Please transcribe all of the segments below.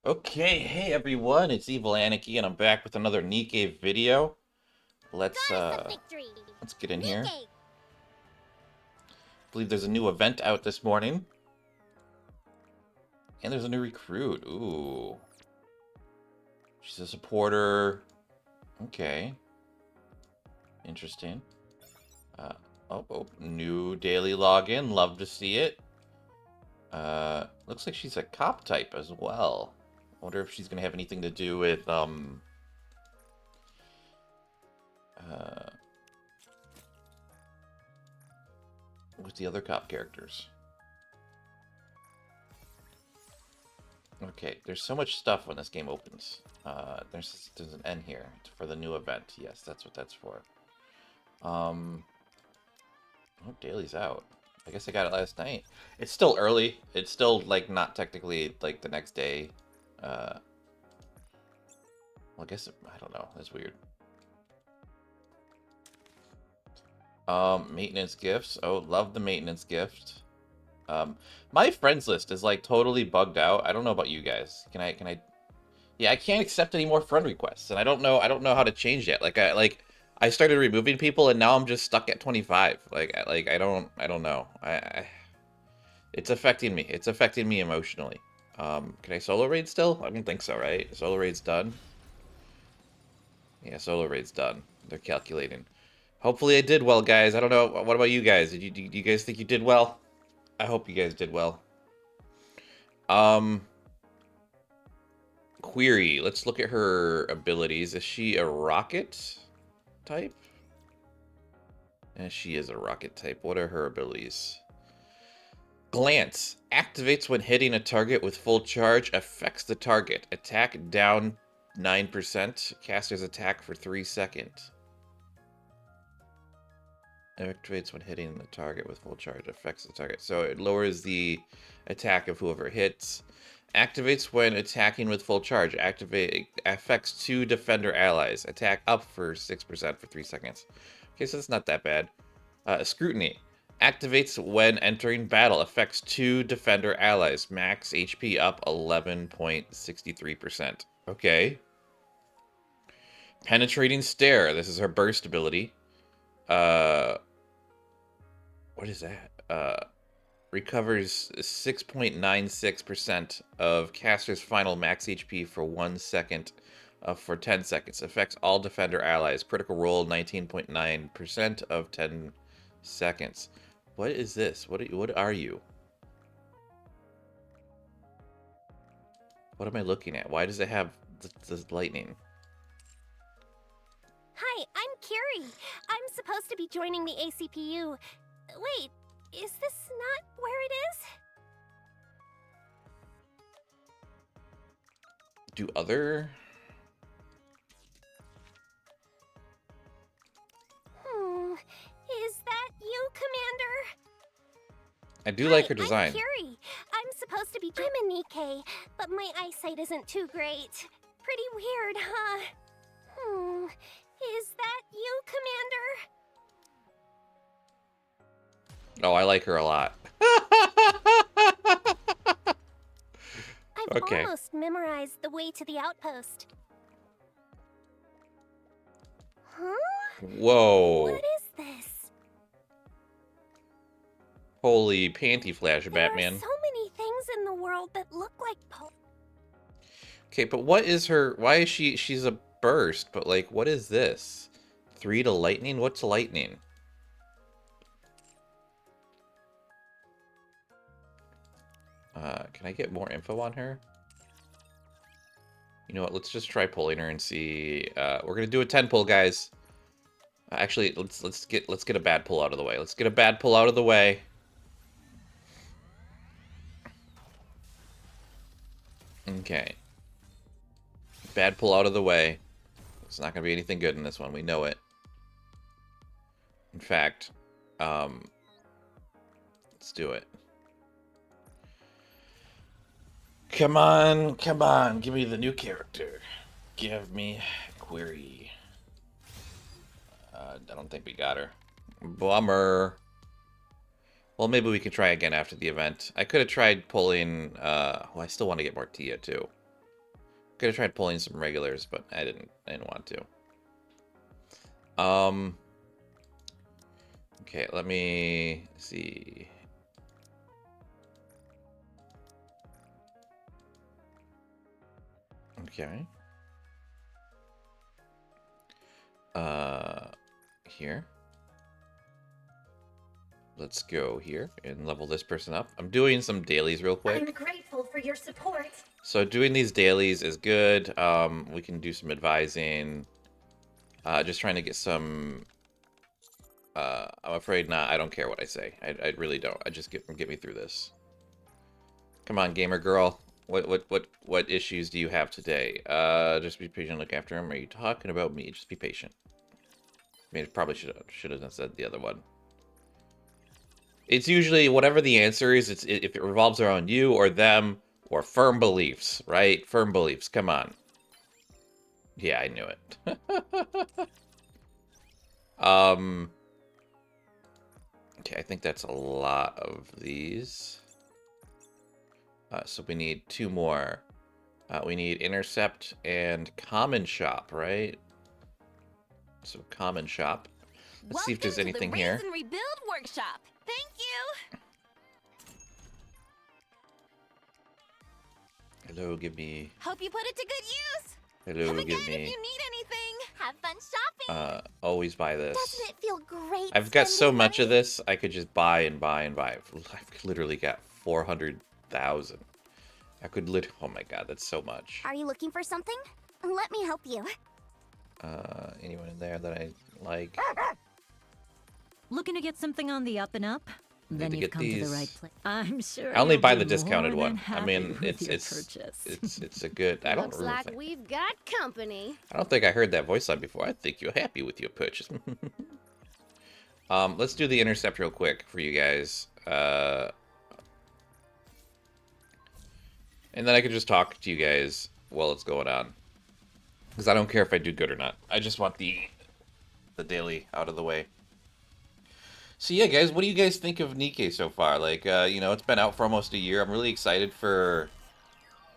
Okay, hey everyone, it's Evil Anarchy, and I'm back with another Nikke video. Let's Goddess of uh Victory, let's get in here. Nikke. Believe there's a new event out this morning. And there's a new recruit. Ooh. She's a supporter. Okay. Interesting. Uh new daily login. Love to see it. Looks like she's a cop type as well. Wonder if she's gonna have anything to do uh with the other cop characters. Okay, there's so much stuff when this game opens. There's an N here for the new event. Yes, that's what that's for. Um, oh, Daily's out. I guess I got it last night. It's still early. It's still like not technically like the next day. Well, I guess I don't know. That's weird. Maintenance gifts. Oh, love the maintenance gift. Um, my friends list is like totally bugged out. I don't know about you guys. Can I Yeah, I can't accept any more friend requests, and I don't know how to change it. I started removing people, and now I'm just stuck at 25. I don't know. It's affecting me. It's affecting me emotionally. Can I solo raid still? I don't think so, right? Solo raid's done. Yeah, solo raid's done. They're calculating. Hopefully, I did well, guys. I don't know. What about you guys? Do you guys think you did well? I hope you guys did well. Um, Query. Let's look at her abilities. Is she a rocket type? And she is a rocket type. What are her abilities? Glance. Activates when hitting a target with full charge. Affects the target. Attack down 9%. Caster's attack for 3 seconds. Activates when hitting the target with full charge. Affects the target. So it lowers the attack of whoever hits. Activates when attacking with full charge. Activate affects 2 defender allies. Attack up for 6% for 3 seconds. Okay, so that's not that bad. Scrutiny. Activates when entering battle. Affects 2 defender allies. Max HP up 11.63%. Okay. Penetrating Stare. This is her burst ability. Uh, what is that? Recovers 6.96% of caster's final max HP for 1 second for 10 seconds. Affects all defender allies. Critical roll 19.9% of 10 seconds. What is this? What are you? What am I looking at? Why does it have the lightning? Hi, I'm Curie. I'm supposed to be joining the ACPU. Wait, is this not where it is? Do other... Is that you, Commander? I do like Hi, her I'm design. Curie. I'm supposed to be. I'm a Nikke, but my eyesight isn't too great. Pretty weird, huh? Is that you, Commander? Oh, I like her a lot. I've Okay. almost memorized the way to the outpost. Huh? Whoa. What is this? Holy panty flash, There are Batman. so many things in the world that look like Okay, but what is her... Why is she's a burst, but like, what is this? 3 to lightning? What's lightning? Can I get more info on her? You know what? Let's just try pulling her and see. We're gonna do a 10 pull, guys. Actually, let's get a bad pull out of the way. Let's get a bad pull out of the way. Okay, bad pull out of the way. It's not gonna be anything good in this one. We know it. In fact, let's do it. Come on, come on. Give me the new character. Give me Query. I don't think we got her. Bummer. Well, maybe we can try again after the event. I could have tried pulling... I still want to get more Tia, too. Could have tried pulling some regulars, but I didn't want to. Okay, let me see. Okay. Here. Let's go here and level this person up. I'm doing some dailies real quick. I'm grateful for your support. So doing these dailies is good. We can do some advising. Just trying to get some. I'm afraid not. I don't care what I say. I really don't. I just get me through this. Come on, gamer girl. What issues do you have today? Just be patient. Look after him. Are you talking about me? Just be patient. I mean, it probably should have said the other one. It's usually whatever the answer is. If it revolves around you or them or firm beliefs, right? Firm beliefs. Come on. Yeah, I knew it. Okay, I think that's a lot of these. So we need 2 more. We need intercept and common shop, right? So common shop. Let's see if there's anything here. Welcome to the Raise and Rebuild workshop. Thank you. Hello, give me. Hope you put it to good use. Hello, Come give again me. if you need anything. Have fun shopping. Always buy this. Doesn't it feel great? I've got so spending much money? of this, I could just buy and buy and buy. I've literally got 400,000. I could oh my god, that's so much. Are you looking for something? Let me help you. Anyone in there that I like? Looking to get something on the up and up? Then to you've get come to these. the right place. I'm sure I only you'll buy be the discounted more one. than I mean, happy with your it's purchase. a good. I don't Looks really like think, we've got company. I don't think I heard that voice line before. I think you're happy with your purchase. Let's do the intercept real quick for you guys. And then I can just talk to you guys while it's going on. Because I don't care if I do good or not. I just want the daily out of the way. So yeah, guys, what do you guys think of Nikke so far? Like, you know, it's been out for almost a year. I'm really excited for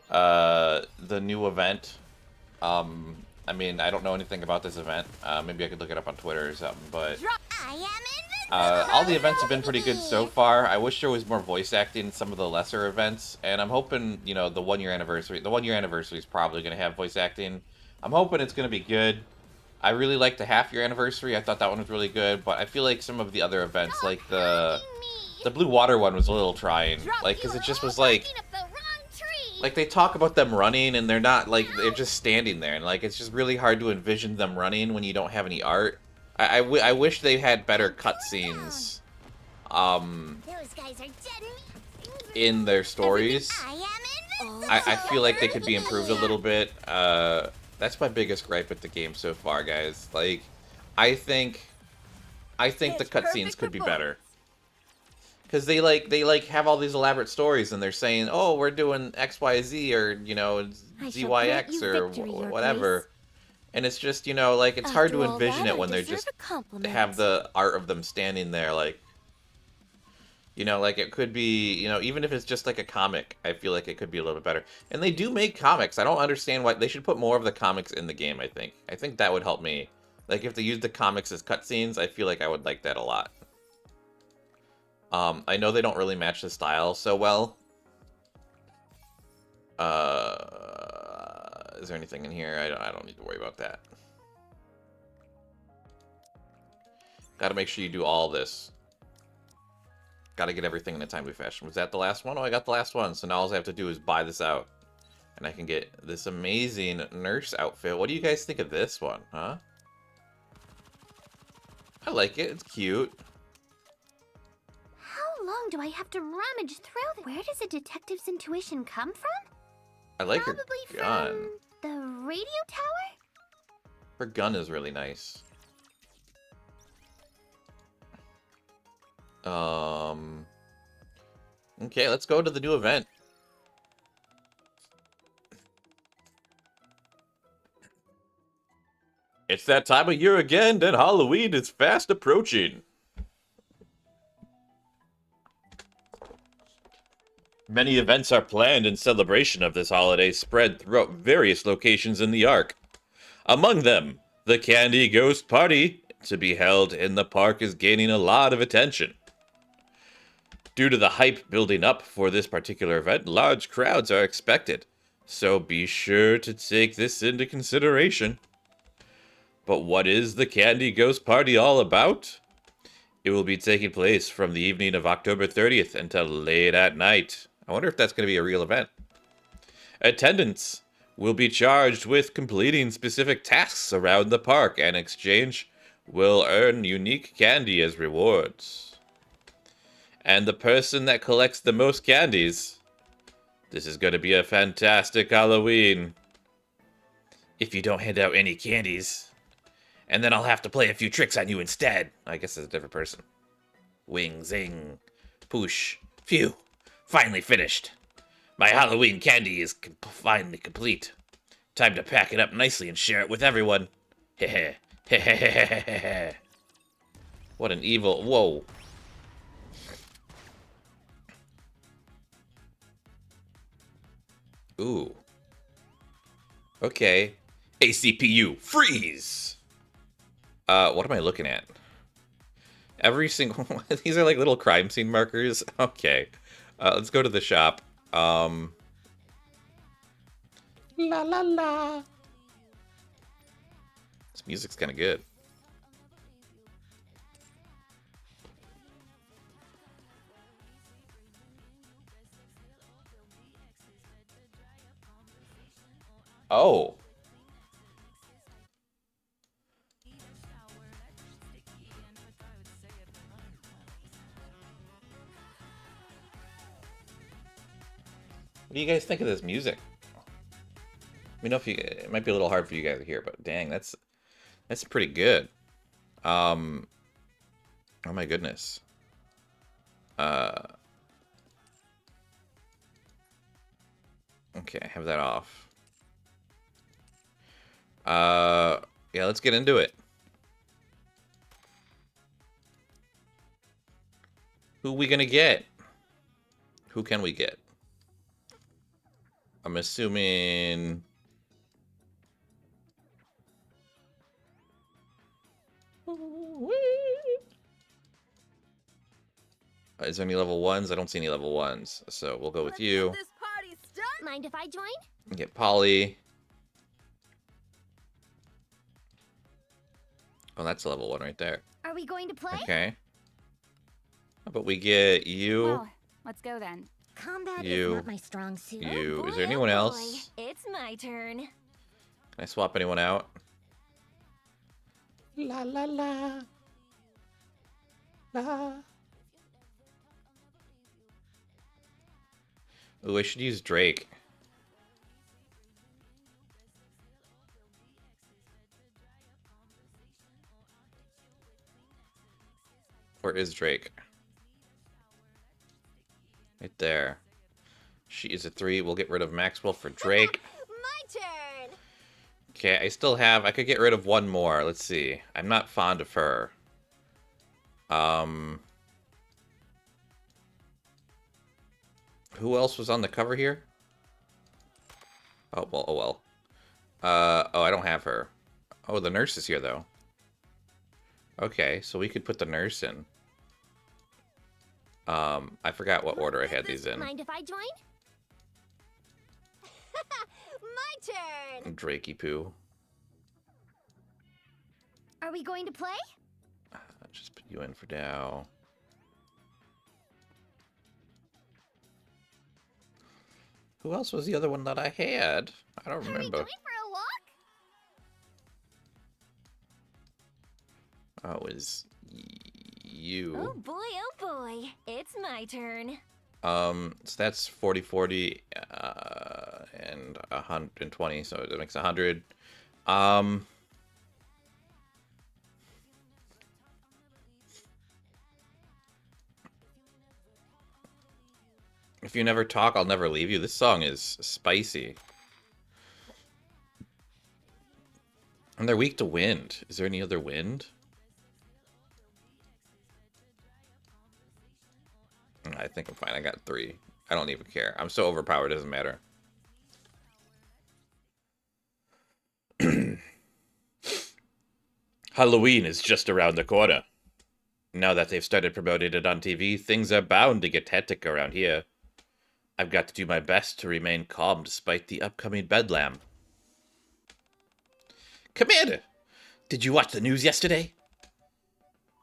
the new event. I mean, I don't know anything about this event. Maybe I could look it up on Twitter or something, but all the events have been pretty good so far. I wish there was more voice acting in some of the lesser events, and I'm hoping, you know, the 1 year anniversary. The 1 year anniversary is probably going to have voice acting. I'm hoping it's going to be good. I really liked the half year anniversary. I thought that one was really good, but I feel like some of the other events, like the Blue Water one, was a little trying. Like, because it just was like they talk about them running, and they're not, like, they're just standing there, and like it's just really hard to envision them running when you don't have any art. I wish they had better cutscenes in their stories. I feel like they could be improved a little bit. That's my biggest gripe with the game so far, guys. Like, I think the cutscenes could be better. Because they have all these elaborate stories, and they're saying, oh, we're doing XYZ, or, you know, ZYX, or whatever. And it's just, you know, like, it's hard to envision it when they're just have the art of them standing there, like, you know, like, it could be, you know, even if it's just like a comic, I feel like it could be a little bit better. And they do make comics. I don't understand why. They should put more of the comics in the game, I think. I think that would help me. Like, if they used the comics as cutscenes, I feel like I would like that a lot. I know they don't really match the style so well. Is there anything in here? I don't need to worry about that. Gotta make sure you do all this. Gotta get everything in a timely fashion. Was that the last one? Oh, I got the last one. So now all I have to do is buy this out. And I can get this amazing nurse outfit. What do you guys think of this one, huh? I like it. It's cute. How long do I have to rummage through this? Where does a detective's intuition come from? I like Probably her gun. from the radio tower? Her gun is really nice. Okay, let's go to the new event. It's that time of year again, and Halloween is fast approaching. Many events are planned in celebration of this holiday spread throughout various locations in the Ark. Among them, the Candy Ghost Party, to be held in the park, is gaining a lot of attention. Due to the hype building up for this particular event, large crowds are expected, so be sure to take this into consideration. But what is the Candy Ghost Party all about? It will be taking place from the evening of October 30th until late at night. I wonder if that's going to be a real event. Attendants will be charged with completing specific tasks around the park, and in exchange will earn unique candy as rewards. And the person that collects the most candies, this is going to be a fantastic Halloween. If you don't hand out any candies, and then I'll have to play a few tricks on you instead. I guess it's a different person. Wing, zing, poosh, phew. Finally finished. My Halloween candy is finally complete. Time to pack it up nicely and share it with everyone. Hehe. Hehehehehe. What an evil... Whoa. Ooh. Okay. ACPU, freeze! What am I looking at? Every single... These are like little crime scene markers. Okay. Let's go to the shop. La la la. This music's kind of good. Oh. What do you guys think of this music? Let me know if you... It might be a little hard for you guys to hear, but dang, that's pretty good. Oh my goodness. Okay, I have that off. Yeah, let's get into it. Who we gonna get? Who can we get? I'm assuming... Is there any level 1s? I don't see any level 1s, so we'll go with you. Mind if I join? Get Polly. Oh, that's a level 1 right there. Are we going to play? Okay. How about we get you? Well, let's go then. Combat You. is not my strong suit. You. Oh Is boy, there anyone oh else? boy. It's my turn. Can I swap anyone out? La la la. La. Ooh, I should use Drake. Where is Drake? Right there. She is a 3. We'll get rid of Maxwell for Drake. My turn. Okay, I still have... I could get rid of one more. Let's see. I'm not fond of her. Who else was on the cover here? Oh, well, oh well. Oh, I don't have her. Oh, the nurse is here, though. Okay, so we could put the nurse in. I forgot what order I had these in. Mind if I join? My turn. Drakey poo. Are we going to play? Just put you in for now. Who else was the other one that I had? I don't Are we remember. going for a walk? Oh, it was you. Oh boy, it's my turn. So that's 40, 40, and 120, so it makes 100. If you never talk, I'll never leave you. This song is spicy. And they're weak to wind. Is there any other wind? I think I'm fine. I got 3. I don't even care. I'm so overpowered, it doesn't matter. Halloween is just around the corner. Now that they've started promoting it on TV, things are bound to get hectic around here. I've got to do my best to remain calm despite the upcoming bedlam. Commander, did you watch the news yesterday?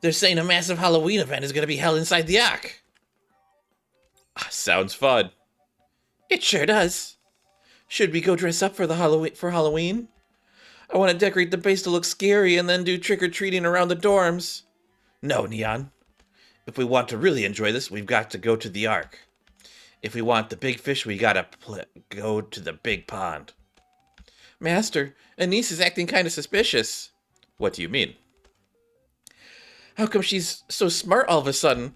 They're saying a massive Halloween event is going to be held inside the Ark. Sounds fun. It sure does. Should we go dress up for Halloween? I want to decorate the base to look scary and then do trick-or-treating around the dorms. No, Neon. If we want to really enjoy this, we've got to go to the Ark. If we want the big fish, we gotta go to the big pond. Master, Anise is acting kind of suspicious. What do you mean? How come she's so smart all of a sudden?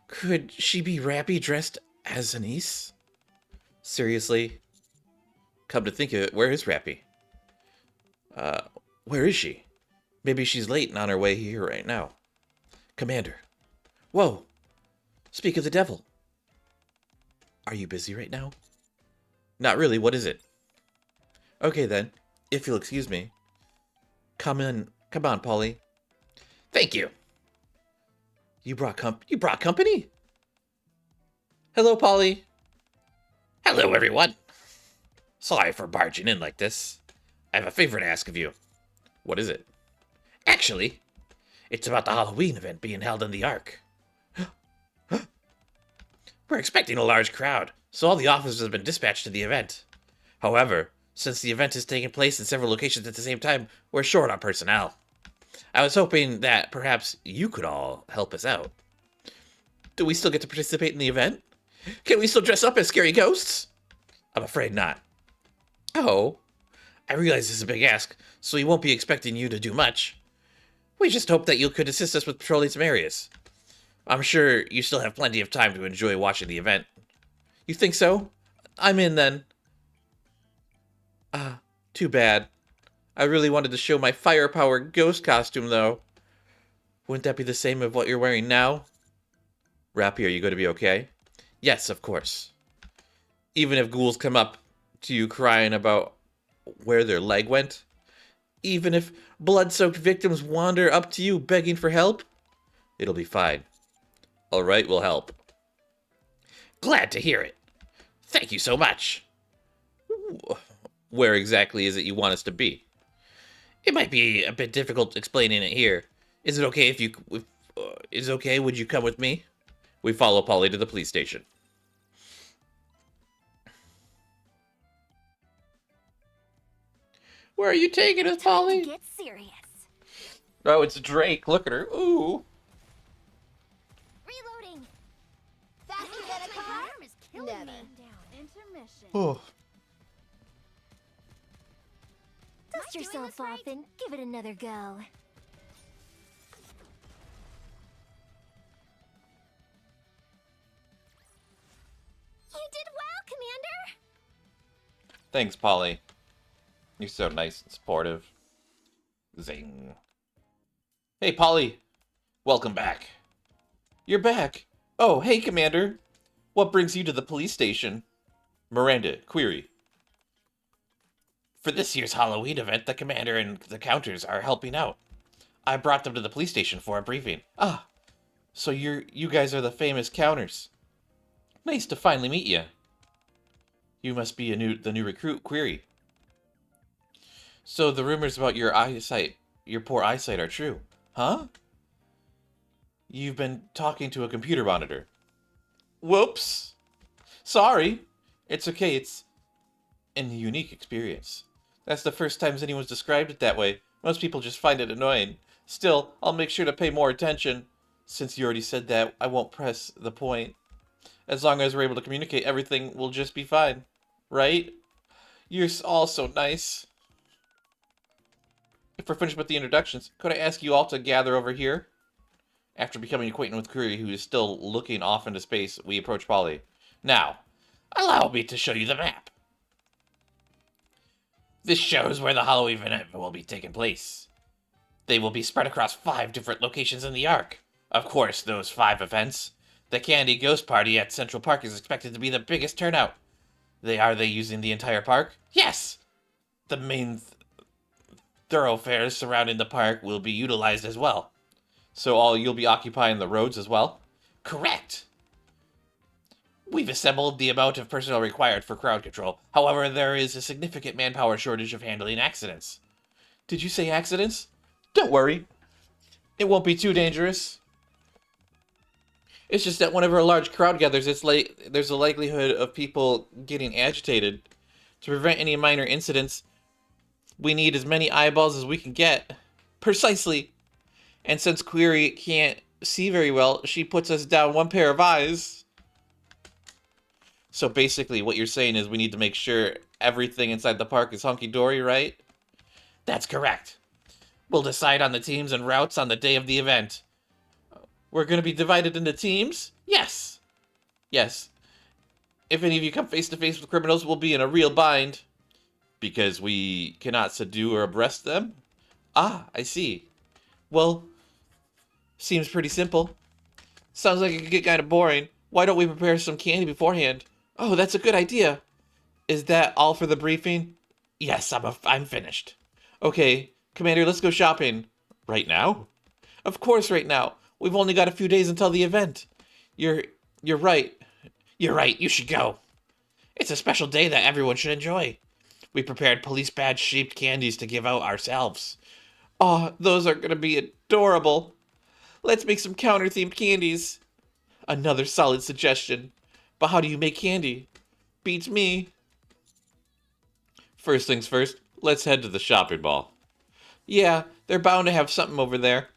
Could she be Rappy dressed as Anise? Seriously? Come to think of it, where is Rappy? Where is she? Maybe she's late and on her way here right now. Commander. Whoa. Speak of the devil. Are you busy right now? Not really, what is it? Okay then, if you'll excuse me. Come on, Polly. Thank you. You brought company? Hello, Polly. Hello, everyone. Sorry for barging in like this. I have a favor to ask of you. What is it? Actually, it's about the Halloween event being held in the Ark. We're expecting a large crowd, so all the officers have been dispatched to the event. However, since the event is taking place in several locations at the same time, we're short on personnel. I was hoping that perhaps you could all help us out. Do we still get to participate in the event? Can we still dress up as scary ghosts? I'm afraid not. Oh, I realize this is a big ask, so we won't be expecting you to do much. We just hope that you could assist us with patrolling some areas. I'm sure you still have plenty of time to enjoy watching the event. You think so? I'm in then. Too bad. I really wanted to show my firepower ghost costume, though. Wouldn't that be the same as what you're wearing now? Rappy, are you going to be okay? Yes, of course. Even if ghouls come up to you crying about where their leg went? Even if blood-soaked victims wander up to you begging for help? It'll be fine. All right, we'll help. Glad to hear it. Thank you so much. Where exactly is it you want us to be? It might be a bit difficult explaining it here. Is it okay is it okay? Would you come with me? We follow Polly to the police station. Where are you taking us, Polly? Get serious. Oh, it's Drake. Look at her. Ooh. Reloading. That you get a car? Arm is killing Never. me. Intermission. Oh. Dust yourself off and give it another go. You did well, Commander. Thanks, Polly. You're so nice and supportive. Zing. Hey, Polly. Welcome back. You're back. Oh, hey, Commander. What brings you to the police station? Miranda, query. For this year's Halloween event, the Commander and the Counters are helping out. I brought them to the police station for a briefing. Ah, so you guys are the famous Counters. Nice to finally meet you. You must be the new recruit, query. So the rumors about your poor eyesight are true, huh? You've been talking to a computer monitor. Whoops. Sorry. It's okay, it's a unique experience. That's the first time anyone's described it that way. Most people just find it annoying. Still, I'll make sure to pay more attention. Since you already said that, I won't press the point. As long as we're able to communicate, everything will just be fine. Right? You're all so nice. If we're finished with the introductions, could I ask you all to gather over here? After becoming acquainted with Curry, who is still looking off into space, we approach Polly. Now, allow me to show you the map. This shows where the Halloween event will be taking place. They will be spread across 5 different locations in the Ark. Of course, those 5 events, The Candy Ghost Party at Central Park is expected to be the biggest turnout. Are they using the entire park? Yes! The main thoroughfares surrounding the park will be utilized as well. So you'll be occupying the roads as well? Correct! We've assembled the amount of personnel required for crowd control. However, there is a significant manpower shortage of handling accidents. Did you say accidents? Don't worry. It won't be too dangerous. It's just that whenever a large crowd gathers, there's a likelihood of people getting agitated. To prevent any minor incidents, we need as many eyeballs as we can get. Precisely. And since Query can't see very well, she puts us down one pair of eyes. So basically what you're saying is we need to make sure everything inside the park is hunky-dory, right? That's correct. We'll decide on the teams and routes on the day of the event. We're going to be divided into teams? Yes. Yes. If any of you come face to face with criminals, we'll be in a real bind. Because we cannot subdue or arrest them? Ah, I see. Well, seems pretty simple. Sounds like it could get kind of boring. Why don't we prepare some candy beforehand? Oh, that's a good idea. Is that all for the briefing? Yes, I'm finished. Okay, Commander, let's go shopping. Right now? Of course, right now. We've only got a few days until the event. You're right. You're right, you should go. It's a special day that everyone should enjoy. We prepared police badge-shaped candies to give out ourselves. Oh, those are gonna be adorable. Let's make some counter-themed candies. Another solid suggestion. But how do you make candy? Beats me. First things first, let's head to the shopping mall. Yeah, they're bound to have something over there.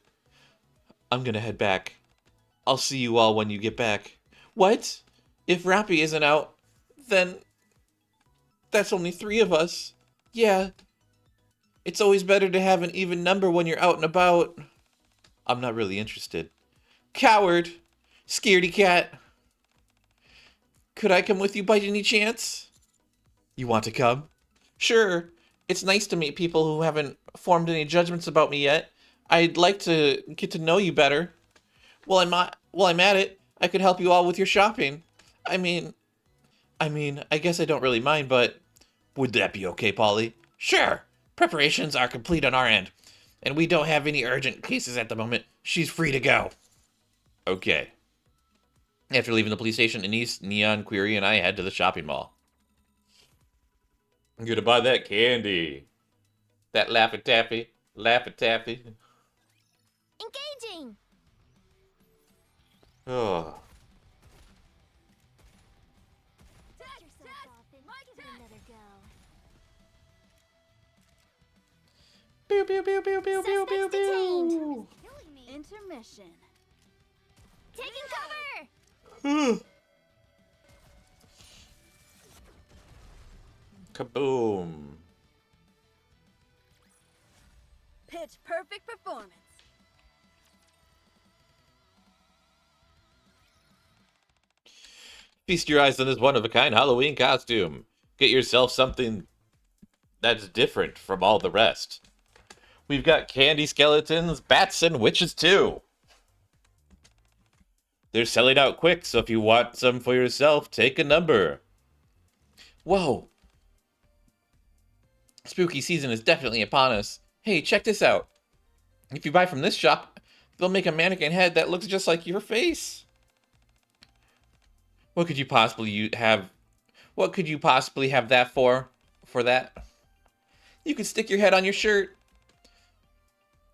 I'm gonna head back. I'll see you all when you get back. What? If Rappy isn't out, then that's only 3 of us. Yeah. It's always better to have an even number when you're out and about. I'm not really interested. Coward! Scaredy cat! Could I come with you by any chance? You want to come? Sure. It's nice to meet people who haven't formed any judgments about me yet. I'd like to get to know you better. While I'm at it, I could help you all with your shopping. I mean, I guess I don't really mind, but would that be okay, Polly? Sure. Preparations are complete on our end, and we don't have any urgent cases at the moment. She's free to go. Okay. After leaving the police station, Anise, Neon, Query, and I head to the shopping mall. I'm gonna buy that candy. That Laffy Taffy. Laffy Taffy. Engaging! Oh. Pew, pew, pew, pew, pew, pew, pew, pew. Intermission. Taking cover! Kaboom. Pitch perfect performance. Feast your eyes on this one-of-a-kind Halloween costume. Get yourself something that's different from all the rest. We've got candy skeletons, bats, and witches too. They're selling out quick, so if you want some for yourself, take a number. Whoa. Spooky season is definitely upon us. Hey, check this out. If you buy from this shop, they'll make a mannequin head that looks just like your face. What could you possibly have? What could you possibly have that for? For that? You could stick your head on your shirt,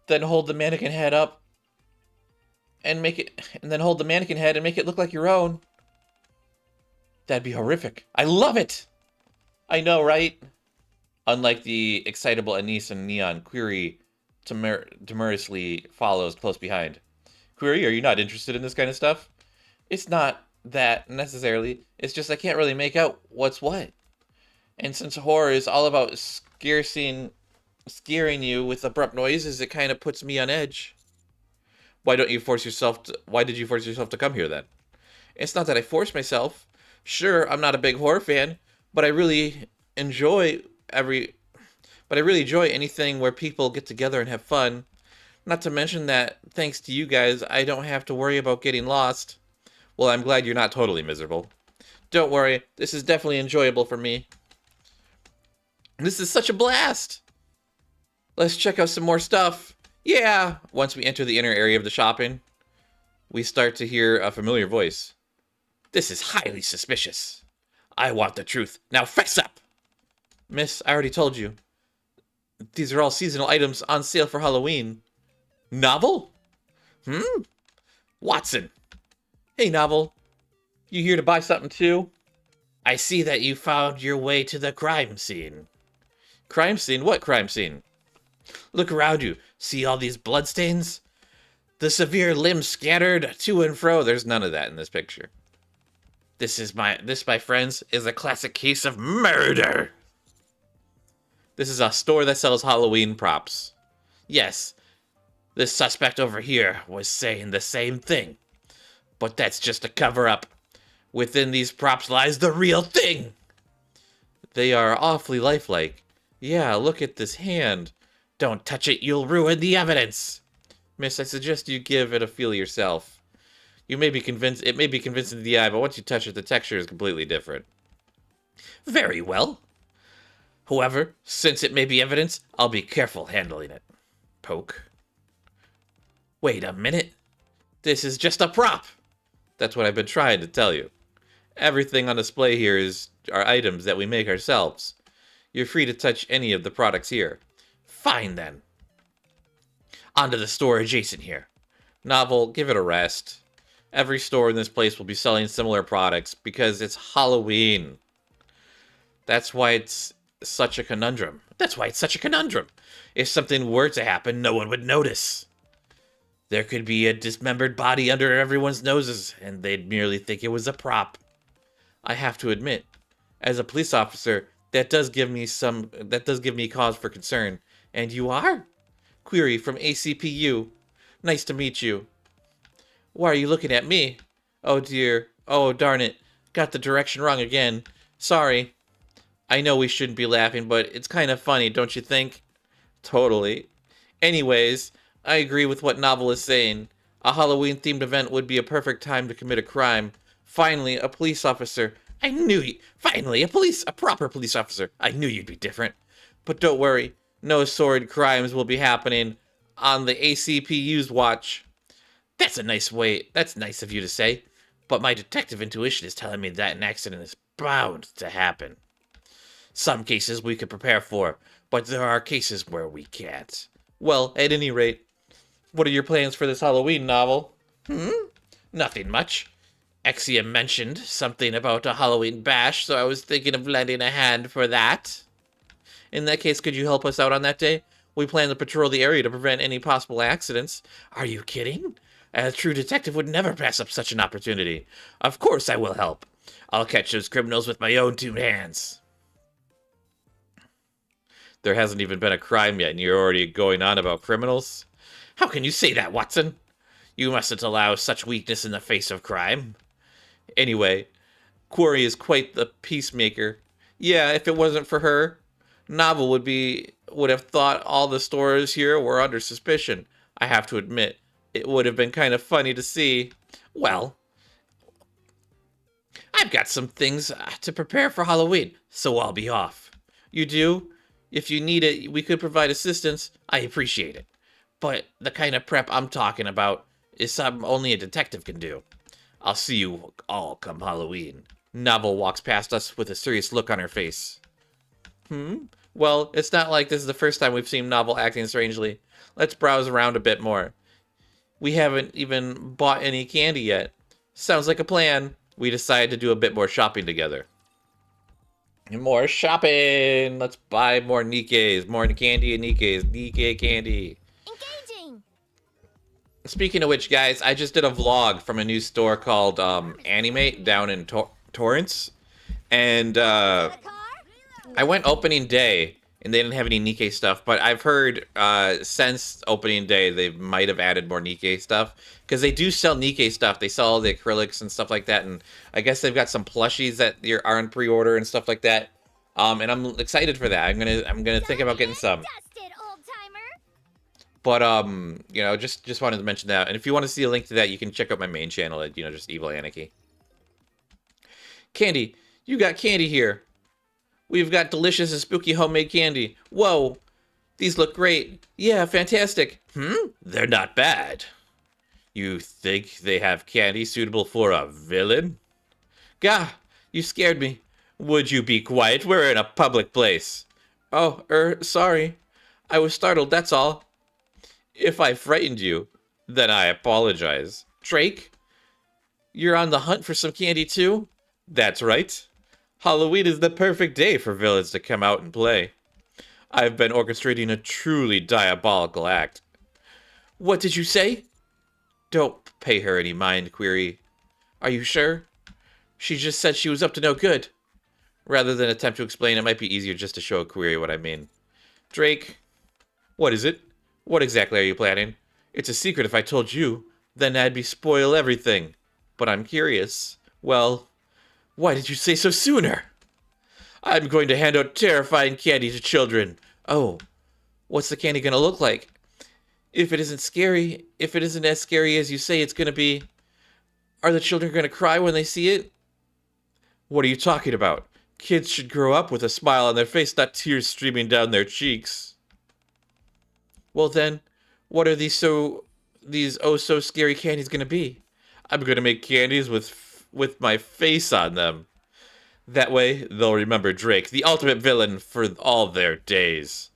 then hold the mannequin head up, and then hold the mannequin head and make it look like your own. That'd be horrific. I love it. I know, right? Unlike the excitable Anise and Neon, Query timorously follows close behind. Query, are you not interested in this kind of stuff? It's not that necessarily. It's just I can't really make out what's what. And since horror is all about scaring you with abrupt noises, it kind of puts me on edge. Why did you force yourself to come here then? It's not that I forced myself. Sure, I'm not a big horror fan, but I really enjoy anything where people get together and have fun. Not to mention that, thanks to you guys, I don't have to worry about getting lost. Well, I'm glad you're not totally miserable. Don't worry, this is definitely enjoyable for me. This is such a blast! Let's check out some more stuff. Yeah! Once we enter the inner area of the shopping, we start to hear a familiar voice. This is highly suspicious. I want the truth. Now fess up! Miss, I already told you. These are all seasonal items on sale for Halloween. Novel? Watson. Hey, Novel. You here to buy something too? I see that you found your way to the crime scene. Crime scene? What crime scene? Look around you. See all these bloodstains? The severe limbs scattered to and fro. There's none of that in this picture. This, my friends, is a classic case of murder. This is a store that sells Halloween props. Yes, this suspect over here was saying the same thing. But that's just a cover-up. Within these props lies the real thing. They are awfully lifelike. Yeah, look at this hand. Don't touch it, you'll ruin the evidence. Miss, I suggest you give it a feel yourself. It may be convincing to the eye, but once you touch it, the texture is completely different. Very well. However, since it may be evidence, I'll be careful handling it. Poke. Wait a minute. This is just a prop. That's what I've been trying to tell you. Everything on display here are items that we make ourselves. You're free to touch any of the products here. Fine then. Onto the store adjacent here. Novel, give it a rest. Every store in this place will be selling similar products because it's Halloween. That's why it's such a conundrum. If something were to happen, no one would notice. There could be a dismembered body under everyone's noses, and they'd merely think it was a prop. I have to admit, as a police officer, that does give me cause for concern. And you are? Query from ACPU. Nice to meet you. Why are you looking at me? Oh dear. Oh darn it. Got the direction wrong again. Sorry. I know we shouldn't be laughing, but it's kind of funny, don't you think? Totally. Anyways, I agree with what Novel is saying. A Halloween-themed event would be a perfect time to commit a crime. Finally, a police officer. Finally, a proper police officer. I knew you'd be different. But don't worry, no sordid crimes will be happening on the ACPU's watch. That's nice of you to say. But my detective intuition is telling me that an accident is bound to happen. Some cases we could prepare for, but there are cases where we can't. Well, at any rate, what are your plans for this Halloween, Novel? Nothing much. Exia mentioned something about a Halloween bash, so I was thinking of lending a hand for that. In that case, could you help us out on that day? We plan to patrol the area to prevent any possible accidents. Are you kidding? A true detective would never pass up such an opportunity. Of course I will help. I'll catch those criminals with my own two hands. There hasn't even been a crime yet, and you're already going on about criminals? How can you say that, Watson? You mustn't allow such weakness in the face of crime. Anyway, Quarry is quite the peacemaker. Yeah, if it wasn't for her, Novel would have thought all the stores here were under suspicion. I have to admit, it would have been kind of funny to see. Well, I've got some things to prepare for Halloween, so I'll be off. You do? If you need it, we could provide assistance. I appreciate it. But the kind of prep I'm talking about is something only a detective can do. I'll see you all come Halloween. Novel walks past us with a serious look on her face. Well, it's not like this is the first time we've seen Novel acting strangely. Let's browse around a bit more. We haven't even bought any candy yet. Sounds like a plan. We decided to do a bit more shopping together. More shopping! Let's buy more Nikkes. More candy and Nikkes. Nikke candy. Engaging! Speaking of which, guys, I just did a vlog from a new store called Animate down in Torrance. And I went opening day, and they didn't have any Nikke stuff. But I've heard since opening day, they might have added more Nikke stuff. Because they do sell Nikke stuff. They sell all the acrylics and stuff like that. And I guess they've got some plushies that are on pre-order and stuff like that. And I'm excited for that. I'm gonna think about getting some. Dusted, old-timer. But you know, just wanted to mention that. And if you want to see a link to that, you can check out my main channel at, you know, just Evil Anarchy. Candy, you got candy here. We've got delicious and spooky homemade candy. Whoa, these look great. Yeah, fantastic. They're not bad. You think they have candy suitable for a villain? Gah, you scared me. Would you be quiet? We're in a public place. Oh, sorry. I was startled, that's all. If I frightened you, then I apologize. Drake, you're on the hunt for some candy too? That's right. Halloween is the perfect day for villains to come out and play. I've been orchestrating a truly diabolical act. What did you say? Don't pay her any mind, Query. Are you sure? She just said she was up to no good. Rather than attempt to explain, it might be easier just to show a Query what I mean. Drake, what is it? What exactly are you planning? It's a secret if I told you, then I'd be spoil everything. But I'm curious. Well, why did you say so sooner? I'm going to hand out terrifying candy to children. Oh, what's the candy gonna look like? If it isn't as scary as you say it's gonna be, are the children gonna cry when they see it? What are you talking about? Kids should grow up with a smile on their face, not tears streaming down their cheeks. Well then, what are these oh so scary candies gonna be? I'm gonna make candies with my face on them. That way, they'll remember Drake, the ultimate villain, for all their days.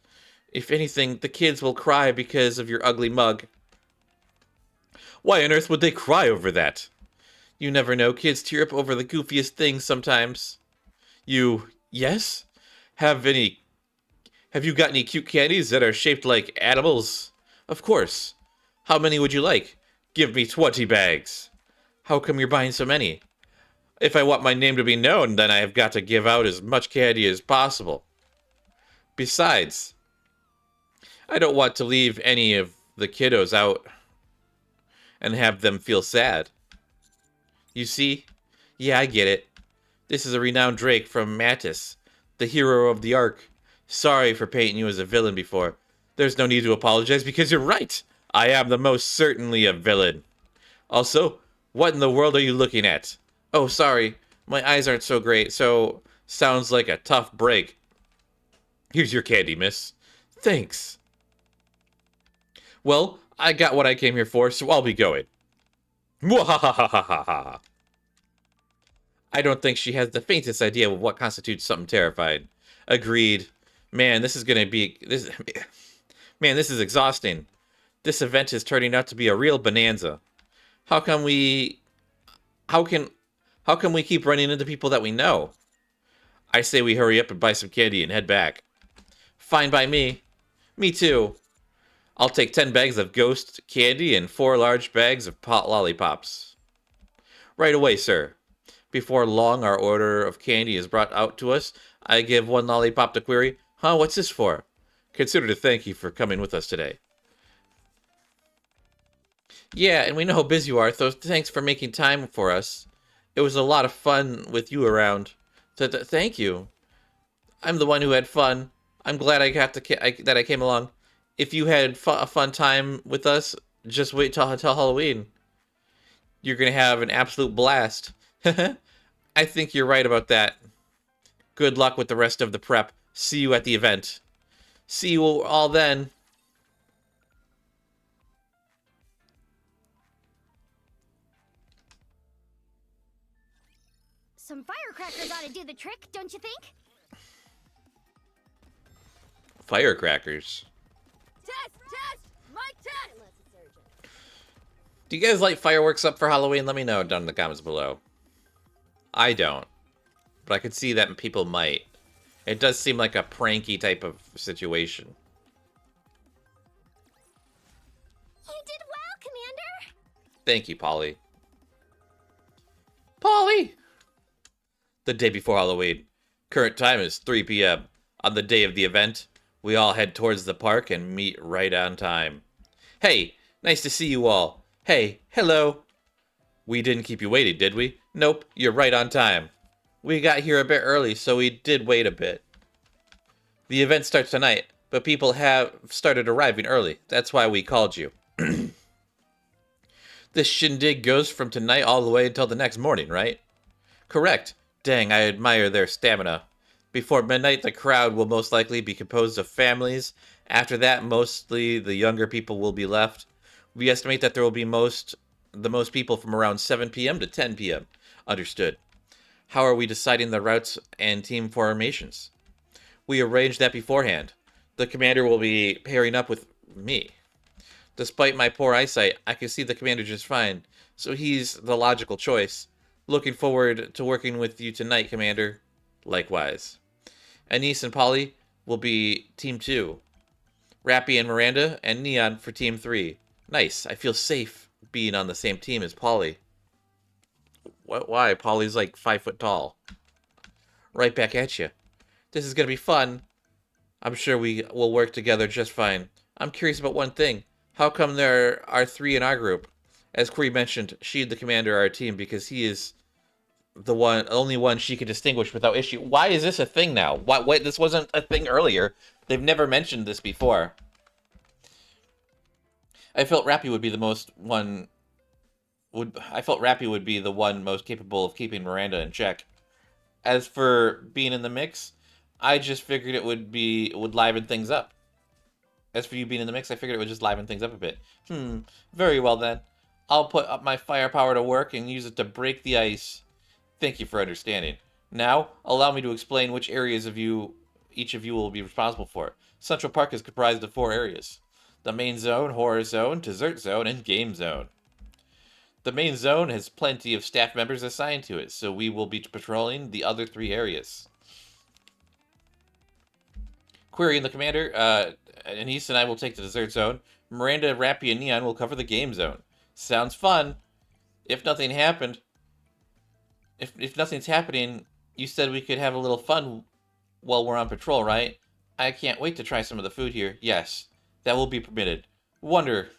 If anything, the kids will cry because of your ugly mug. Why on earth would they cry over that? You never know, kids tear up over the goofiest things sometimes. Yes? Have you got any cute candies that are shaped like animals? Of course. How many would you like? Give me 20 bags. How come you're buying so many? If I want my name to be known, then I have got to give out as much candy as possible. Besides, I don't want to leave any of the kiddos out and have them feel sad. You see? Yeah, I get it. This is a renowned Drake from Mattis, the hero of the Ark. Sorry for painting you as a villain before. There's no need to apologize because you're right. I am the most certainly a villain. Also, what in the world are you looking at? Oh, sorry. My eyes aren't so great, so sounds like a tough break. Here's your candy, miss. Thanks. Well, I got what I came here for, so I'll be going. Mwahahahaha. I don't think she has the faintest idea of what constitutes something terrifying. Agreed. Man, this is exhausting. This event is turning out to be a real bonanza. How can we keep running into people that we know? I say we hurry up and buy some candy and head back. Fine by me. Me too. I'll take 10 bags of ghost candy and 4 large bags of pot lollipops. Right away, sir. Before long, our order of candy is brought out to us. I give 1 lollipop to Query. Huh, what's this for? Consider to thank you for coming with us today. Yeah, and we know how busy you are, so thanks for making time for us. It was a lot of fun with you around. Thank you. I'm the one who had fun. I'm glad that I came along. If you had a fun time with us, just wait till Halloween. You're gonna have an absolute blast. I think you're right about that. Good luck with the rest of the prep. See you at the event. See you all then. Some firecrackers ought to do the trick, don't you think? Firecrackers. Test! Mic test! Do you guys light fireworks up for Halloween? Let me know down in the comments below. I don't. But I could see that people might. It does seem like a pranky type of situation. You did well, Commander! Thank you, Polly. Polly! The day before Halloween. Current time is 3 p.m. On the day of the event, we all head towards the park and meet right on time. Hey, nice to see you all. Hey, hello. We didn't keep you waiting, did we? Nope, you're right on time. We got here a bit early, so we did wait a bit. The event starts tonight, but people have started arriving early. That's why we called you. This shindig goes from tonight all the way until the next morning, right? Correct. Dang, I admire their stamina. Before midnight, the crowd will most likely be composed of families. After that, mostly the younger people will be left. We estimate that there will be the most people from around 7 p.m. to 10 p.m. Understood. How are we deciding the routes and team formations? We arranged that beforehand. The commander will be pairing up with me. Despite my poor eyesight, I can see the commander just fine, so he's the logical choice. Looking forward to working with you tonight, Commander. Likewise. Anise and Polly will be Team 2. Rappy and Miranda and Neon for Team 3. Nice. I feel safe being on the same team as Polly. What? Why? Polly's like 5 foot tall. Right back at you. This is going to be fun. I'm sure we will work together just fine. I'm curious about one thing. How come there are 3 in our group? As Query mentioned, she the commander of our team because he is the only one she can distinguish without issue. Why is this a thing now? Why this wasn't a thing earlier? They've never mentioned this before. I felt Rappy would be the one most capable of keeping Miranda in check. As for being in the mix, I just figured it would liven things up. As for you being in the mix, I figured it would just liven things up a bit. Very well then. I'll put up my firepower to work and use it to break the ice. Thank you for understanding. Now, allow me to explain which areas each of you will be responsible for. Central Park is comprised of 4 areas. The main zone, horror zone, dessert zone, and game zone. The main zone has plenty of staff members assigned to it, so we will be patrolling the other 3 areas. Query and the commander, Anise and I will take the dessert zone. Miranda, Rappy, and Neon will cover the game zone. Sounds fun. If nothing's happening, you said we could have a little fun while we're on patrol, right? I can't wait to try some of the food here. Yes, that will be permitted. Wonder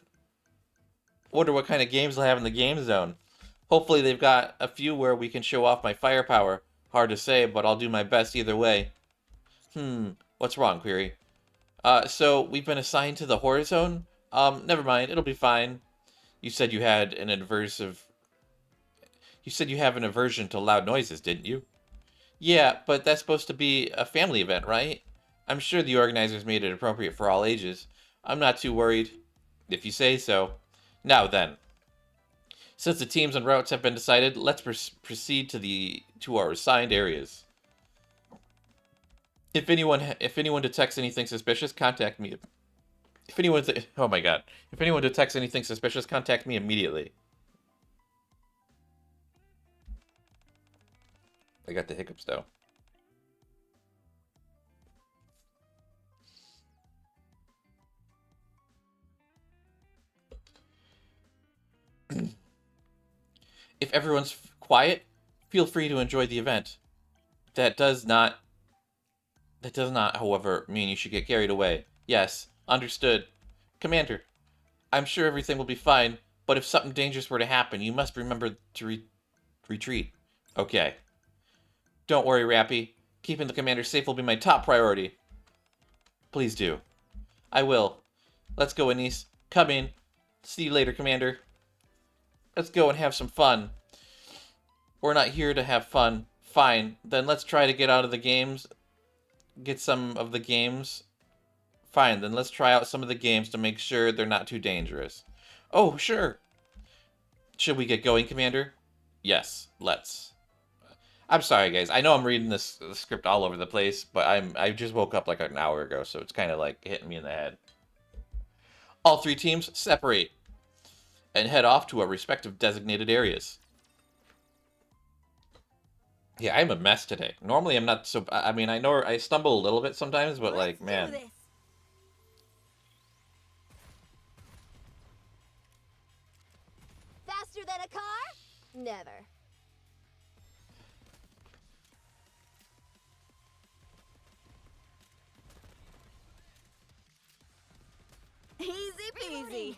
what kind of games they'll have in the game zone. Hopefully they've got a few where we can show off my firepower. Hard to say, but I'll do my best either way. What's wrong, Query? So we've been assigned to the horror zone? Never mind, it'll be fine. You said you have an aversion to loud noises, didn't you? Yeah, but that's supposed to be a family event, right? I'm sure the organizers made it appropriate for all ages. I'm not too worried, if you say so. Now then. Since the teams and routes have been decided, let's proceed to our assigned areas. If anyone detects anything suspicious, contact me. If anyone detects anything suspicious, contact me immediately. I got the hiccups though. If everyone's quiet, feel free to enjoy the event. That does not, however, mean you should get carried away. Yes, understood. Commander, I'm sure everything will be fine, but if something dangerous were to happen, you must remember to retreat. Okay. Don't worry, Rappy. Keeping the commander safe will be my top priority. Please do. I will. Let's go, Anise. Come in. See you later, Commander. Let's go and have some fun. We're not here to have fun. Fine. Then let's try to get out of the games. Get some of the games. Fine. Then let's try out some of the games to make sure they're not too dangerous. Oh, sure. Should we get going, Commander? Yes, let's. I'm sorry, guys. I know I'm reading the script all over the place, but I just woke up like an hour ago, so it's kind of like hitting me in the head. All 3 teams separate and head off to our respective designated areas. Yeah, I'm a mess today. Normally, I'm not so. I mean, I know I stumble a little bit sometimes, but like, man. Faster than a car? Never. Easy peasy.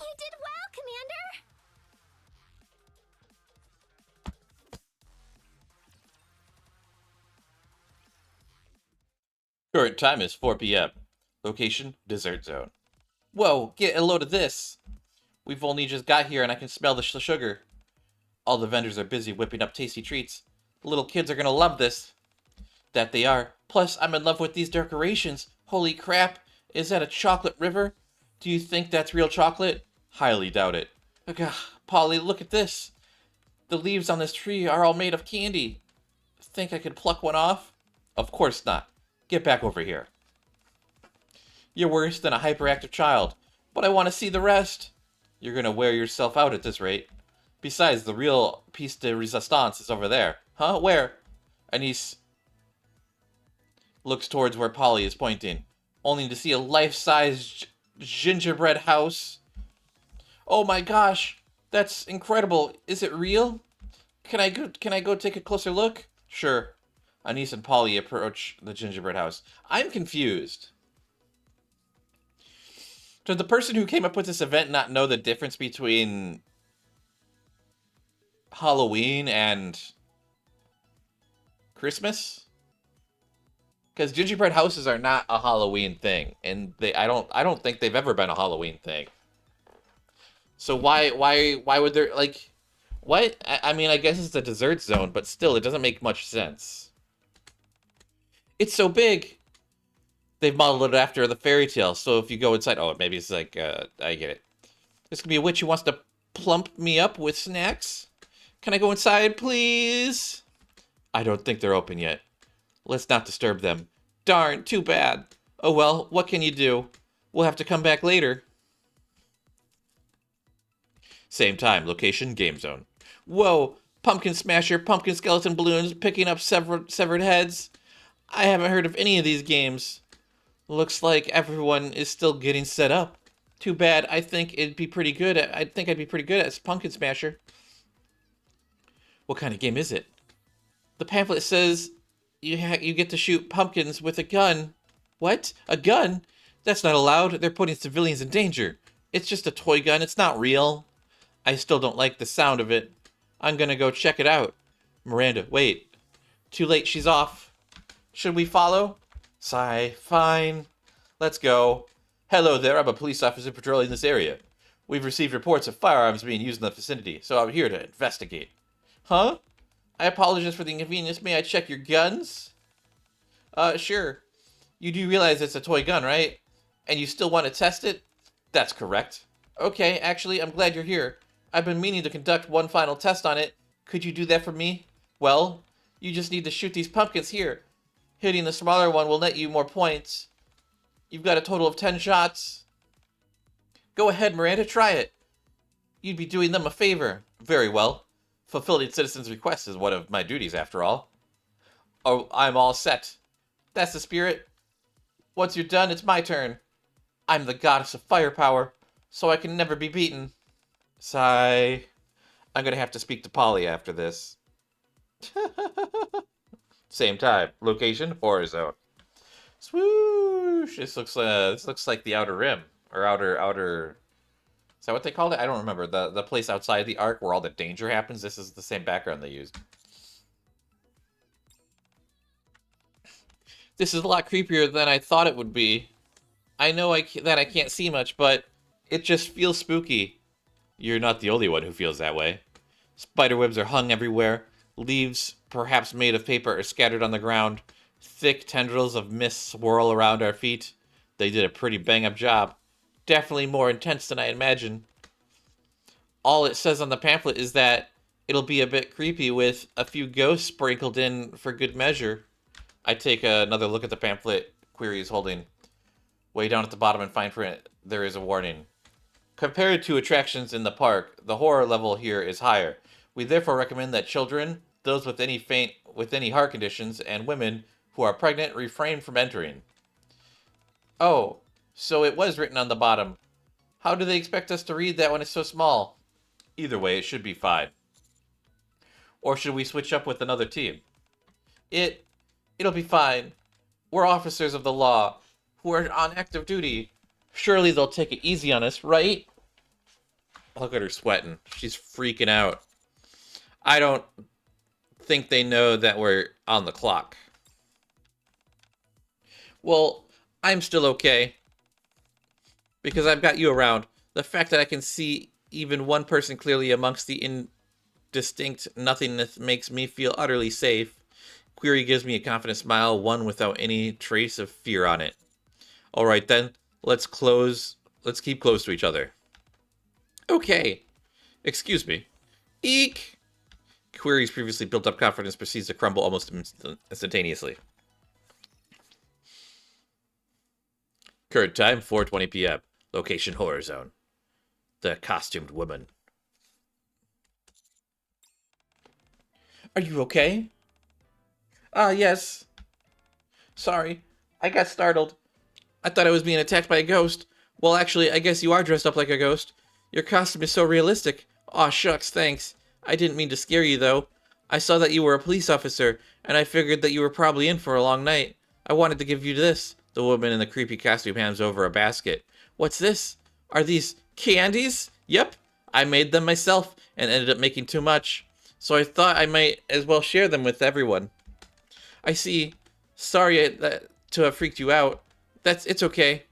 You did well, Commander! Current time is 4 p.m. Location, Dessert Zone. Whoa, get a load of this. We've only just got here and I can smell the sugar. All the vendors are busy whipping up tasty treats. The little kids are gonna love this. That they are. Plus, I'm in love with these decorations. Holy crap, is that a chocolate river? Do you think that's real chocolate? Highly doubt it. Ugh, Polly, look at this. The leaves on this tree are all made of candy. Think I could pluck one off? Of course not. Get back over here. You're worse than a hyperactive child. But I want to see the rest. You're gonna wear yourself out at this rate. Besides, the real piece de resistance is over there. Huh? Where? Anise looks towards where Polly is pointing, only to see a life-size gingerbread house. Oh my gosh, that's incredible. Is it real? Can I go take a closer look? Sure. Anise and Polly approach the gingerbread house. I'm confused. Does the person who came up with this event not know the difference between Halloween and Christmas? Because gingerbread houses are not a Halloween thing, and I don't think they've ever been a Halloween thing. So why would there, like, what? I mean, I guess it's a dessert zone, but still, it doesn't make much sense. It's so big. They've modeled it after the fairy tale, so if you go inside, oh, maybe it's like, I get it. This could be a witch who wants to plump me up with snacks. Can I go inside, please? I don't think they're open yet. Let's not disturb them. Darn, too bad. Oh well, what can you do? We'll have to come back later. Same time, location, game zone. Whoa, pumpkin smasher, pumpkin skeleton balloons, picking up severed heads. I haven't heard of any of these games. Looks like everyone is still getting set up. Too bad. I think I'd be pretty good at pumpkin smasher. What kind of game is it? The pamphlet says you get to shoot pumpkins with a gun. What? A gun? That's not allowed. They're putting civilians in danger. It's just a toy gun. It's not real. I still don't like the sound of it. I'm gonna go check it out. Miranda, wait. Too late. She's off. Should we follow? Sigh. Fine. Let's go. Hello there. I'm a police officer patrolling this area. We've received reports of firearms being used in the vicinity, so I'm here to investigate. Huh? I apologize for the inconvenience. May I check your guns? Sure. You do realize it's a toy gun, right? And you still want to test it? That's correct. Okay, actually, I'm glad you're here. I've been meaning to conduct one final test on it. Could you do that for me? Well, you just need to shoot these pumpkins here. Hitting the smaller one will net you more points. You've got a total of 10 shots. Go ahead, Miranda, try it. You'd be doing them a favor. Very well. Fulfilling citizens' requests is one of my duties, after all. Oh, I'm all set. That's the spirit. Once you're done, it's my turn. I'm the goddess of firepower, so I can never be beaten. Sigh. I'm gonna have to speak to Polly after this. Same time. Location, horror zone. Swoosh! This looks like the Outer Rim. Or outer... Is that what they called it? I don't remember. The place outside the Ark where all the danger happens. This is the same background they used. This is a lot creepier than I thought it would be. I know that I can't see much, but it just feels spooky. You're not the only one who feels that way. Spiderwebs are hung everywhere. Leaves, perhaps made of paper, are scattered on the ground. Thick tendrils of mist swirl around our feet. They did a pretty bang-up job. Definitely more intense than I imagined. All it says on the pamphlet is that it'll be a bit creepy with a few ghosts sprinkled in for good measure. I take another look at the pamphlet Query is holding. Way down at the bottom in fine print, there is a warning. Compared to attractions in the park, the horror level here is higher. We therefore recommend that children, those with any heart conditions, and women who are pregnant refrain from entering. Oh, so it was written on the bottom. How do they expect us to read that when it's so small? Either way, it should be fine. Or should we switch up with another team? It'll be fine. We're officers of the law, who are on active duty. Surely they'll take it easy on us, right? Look at her sweating. She's freaking out. I don't think they know that we're on the clock. Well, I'm still okay. Because I've got you around. The fact that I can see even one person clearly amongst the indistinct nothingness makes me feel utterly safe. Query gives me a confident smile, one without any trace of fear on it. Alright then, let's keep close to each other. Okay. Excuse me. Eek! Query's previously built up confidence proceeds to crumble almost instantaneously. Current time, 4:20 p.m. Location horror zone. The costumed woman. Are you okay? Yes. Sorry. I got startled. I thought I was being attacked by a ghost. Well, actually, I guess you are dressed up like a ghost. Your costume is so realistic. Aw, shucks, thanks. I didn't mean to scare you, though. I saw that you were a police officer, and I figured that you were probably in for a long night. I wanted to give you this. The woman in the creepy costume hands over a basket. What's this? Are these candies? Yep. I made them myself, and ended up making too much. So I thought I might as well share them with everyone. I see. Sorry to have freaked you out. It's okay.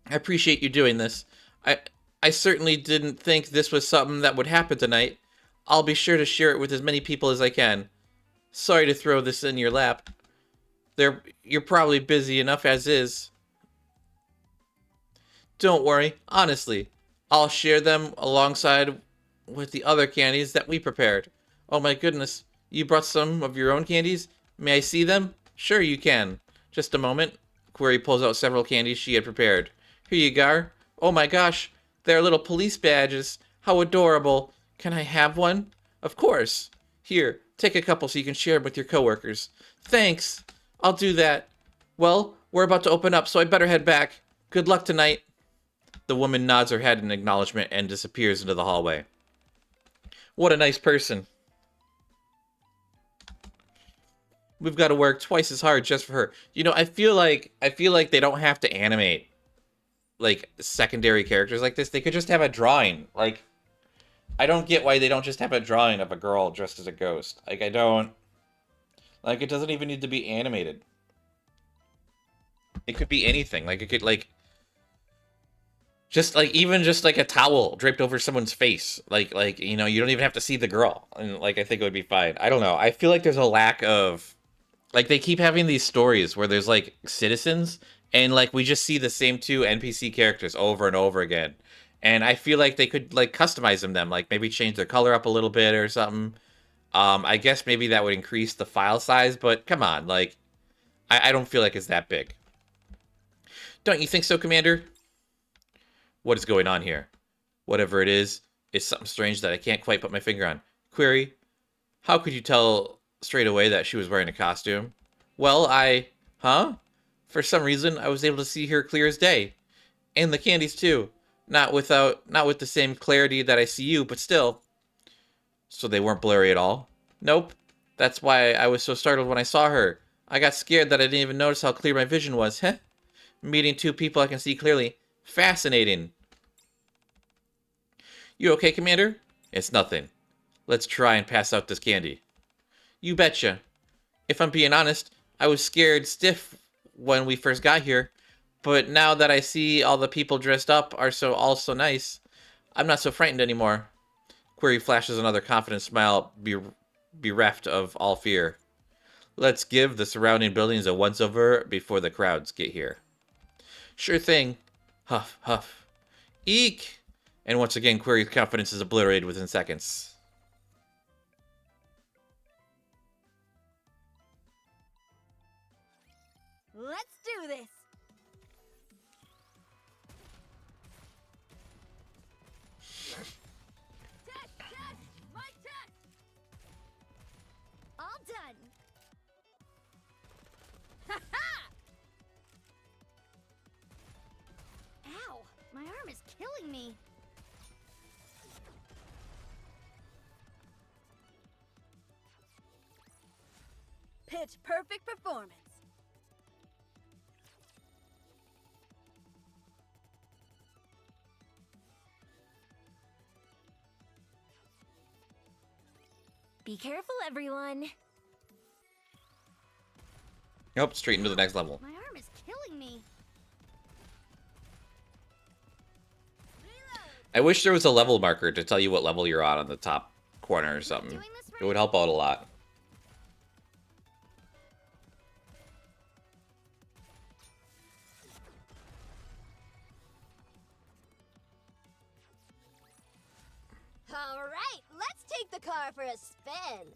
I appreciate you doing this. I I certainly didn't think this was something that would happen tonight. I'll be sure to share it with as many people as I can. Sorry to throw this in your lap. You're probably busy enough as is. Don't worry, honestly. I'll share them alongside with the other candies that we prepared. Oh my goodness, you brought some of your own candies? May I see them? Sure you can. Just a moment. Query pulls out several candies she had prepared. Here you go. Oh my gosh, they're little police badges. How adorable. Can I have one? Of course. Here, take a couple so you can share them with your coworkers. Thanks. I'll do that. Well, we're about to open up, so I better head back. Good luck tonight. The woman nods her head in acknowledgement and disappears into the hallway. What a nice person. We've got to work twice as hard just for her. You know, I feel like they don't have to animate like secondary characters like this. They could just have a drawing. Like, I don't get why they don't just have a drawing of a girl dressed as a ghost. Like, I don't. Like, it doesn't even need to be animated. It could be anything. Like, it could, like, just like a towel draped over someone's face. Like you know, you don't even have to see the girl, and like I think it would be fine. I don't know. I feel like there's a lack of, like, they keep having these stories where there's like citizens, and like we just see the same two NPC characters over and over again. And I feel like they could like customize them, like maybe change their color up a little bit or something. I guess maybe that would increase the file size, but come on, like I don't feel like it's that big. Don't you think so, Commander? What is going on here? Whatever it is, it's something strange that I can't quite put my finger on. Query, how could you tell straight away that she was wearing a costume? Well, Huh? For some reason, I was able to see her clear as day. And the candies, too. Not with the same clarity that I see you, but still. So they weren't blurry at all? Nope. That's why I was so startled when I saw her. I got scared that I didn't even notice how clear my vision was. Heh? Meeting two people I can see clearly. Fascinating. You okay, Commander? It's nothing. Let's try and pass out this candy. You betcha. If I'm being honest, I was scared stiff when we first got here, but now that I see all the people dressed up are all so nice, I'm not so frightened anymore. Query flashes another confident smile, bereft of all fear. Let's give the surrounding buildings a once-over before the crowds get here. Sure thing. Huff, huff. Eek! And once again, Query's confidence is obliterated within seconds. Let's do this. Test! My test! All done. Ha ha! Ow! My arm is killing me. Pitch perfect performance. Be careful, everyone. Nope, straight into the next level. My arm is killing me. I wish there was a level marker to tell you what level you're on the top corner or something. Doing this It would help out a lot. All right, let's take the car for a spin.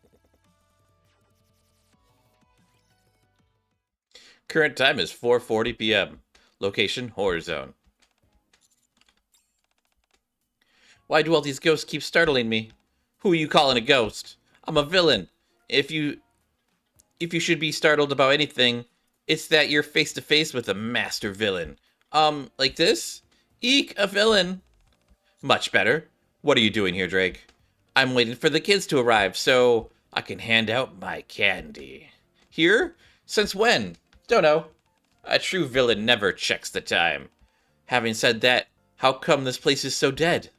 Current time is 4:40 p.m. Location, Horror Zone. Why do all these ghosts keep startling me? Who are you calling a ghost? I'm a villain. If you should be startled about anything, it's that you're face to face with a master villain. Like this? Eek, a villain. Much better. What are you doing here, Drake? I'm waiting for the kids to arrive so I can hand out my candy. Here? Since when? Don't know. A true villain never checks the time. Having said that, how come this place is so dead?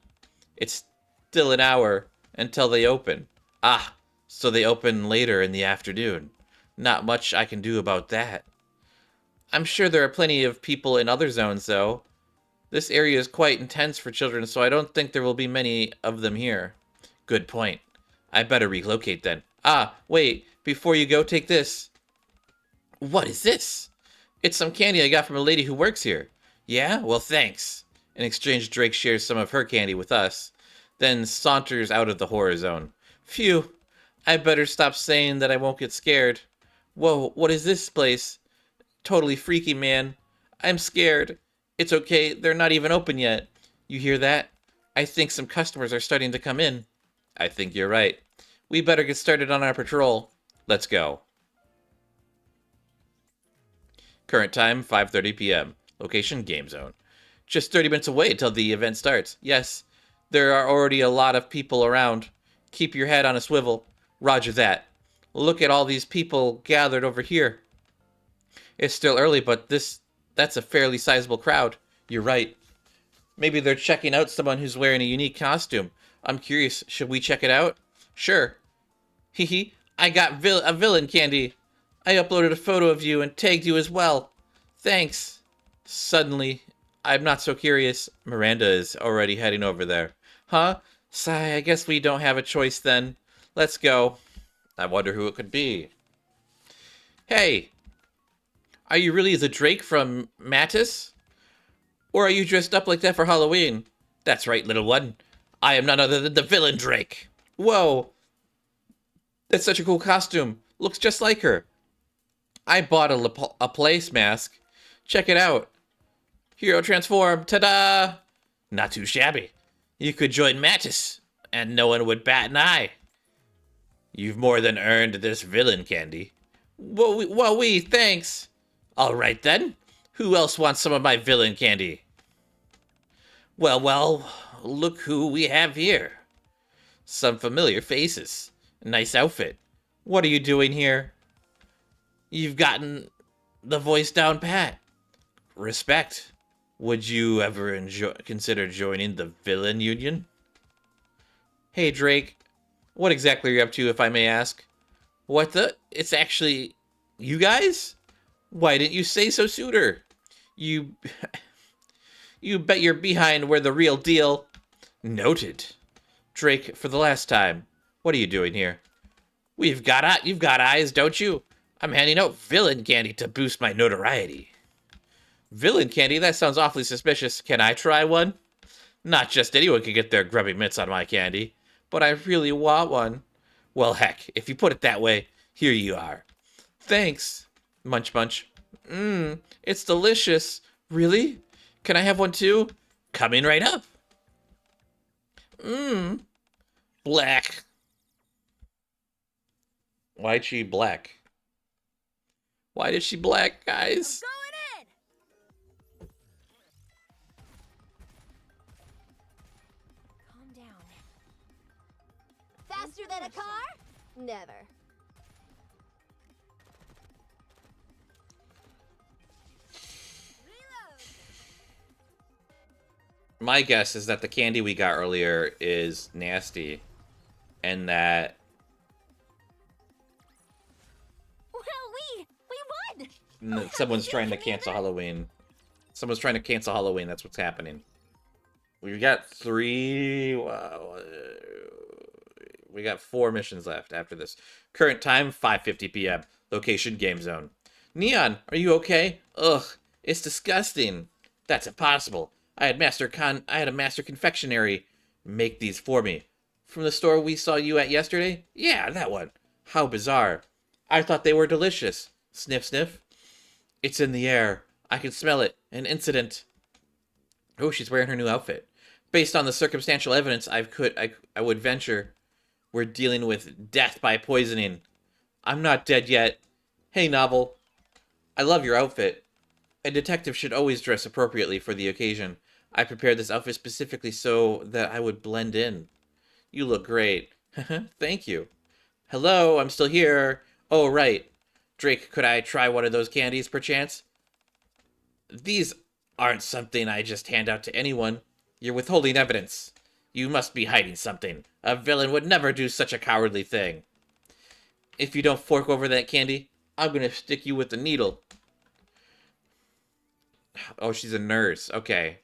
It's still an hour until they open. Ah, so they open later in the afternoon. Not much I can do about that. I'm sure there are plenty of people in other zones, though. This area is quite intense for children, so I don't think there will be many of them here. Good point. I better relocate then. Ah, wait, before you go, take this. What is this? It's some candy I got from a lady who works here. Yeah? Well, thanks. In exchange, Drake shares some of her candy with us, then saunters out of the horror zone. Phew. I better stop saying that I won't get scared. Whoa, what is this place? Totally freaky, man. I'm scared. It's okay, they're not even open yet. You hear that? I think some customers are starting to come in. I think you're right. We better get started on our patrol. Let's go. Current time, 5:30 p.m. Location, Game Zone. Just 30 minutes away till the event starts. Yes, there are already a lot of people around. Keep your head on a swivel. Roger that. Look at all these people gathered over here. It's still early, but that's a fairly sizable crowd. You're right. Maybe they're checking out someone who's wearing a unique costume. I'm curious, should we check it out? Sure. Hee I got a villain candy. I uploaded a photo of you and tagged you as well. Thanks. Suddenly, I'm not so curious. Miranda is already heading over there. Huh? Sigh, I guess we don't have a choice then. Let's go. I wonder who it could be. Hey! Are you really the Drake from Mattis? Or are you dressed up like that for Halloween? That's right, little one. I am none other than the villain Drake. Whoa! That's such a cool costume. Looks just like her. I bought a place mask. Check it out. Hero transform. Ta-da! Not too shabby. You could join Mattis, and no one would bat an eye. You've more than earned this villain candy. Well, thanks. All right, then. Who else wants some of my villain candy? Well, look who we have here. Some familiar faces. Nice outfit. What are you doing here? You've gotten the voice down pat. Respect. Would you ever consider joining the villain union? Hey, Drake. What exactly are you up to, if I may ask? What the? It's actually you guys? Why didn't you say so sooner? You bet your behind we're the real deal. Noted. Drake, for the last time, what are you doing here? You've got eyes, don't you? I'm handing out villain candy to boost my notoriety. Villain candy? That sounds awfully suspicious. Can I try one? Not just anyone can get their grubby mitts on my candy, but I really want one. Well, heck, if you put it that way, here you are. Thanks. Munch munch. It's delicious. Really? Can I have one too? Coming right up. Black. Why'd she black? Why did she black, guys? Going in. Calm down. Faster than a car? Never. My guess is that the candy we got earlier is nasty, and that Well, we won! Someone's trying to cancel Halloween. Someone's trying to cancel Halloween. That's what's happening. We got 3... we got 4 missions left after this. Current time, 5:50 p.m. Location, Game Zone. Neon, are you okay? Ugh, it's disgusting. That's impossible. I had a master confectionery make these for me. From the store we saw you at yesterday? Yeah, that one. How bizarre. I thought they were delicious. Sniff, sniff. It's in the air. I can smell it. An incident. Oh, she's wearing her new outfit. Based on the circumstantial evidence, I would venture we're dealing with death by poisoning. I'm not dead yet. Hey, Novel. I love your outfit. A detective should always dress appropriately for the occasion. I prepared this outfit specifically so that I would blend in. You look great. Thank you. Hello, I'm still here. Oh, right. Drake, could I try one of those candies, perchance? These aren't something I just hand out to anyone. You're withholding evidence. You must be hiding something. A villain would never do such a cowardly thing. If you don't fork over that candy, I'm gonna stick you with the needle. Oh, she's a nurse. Okay.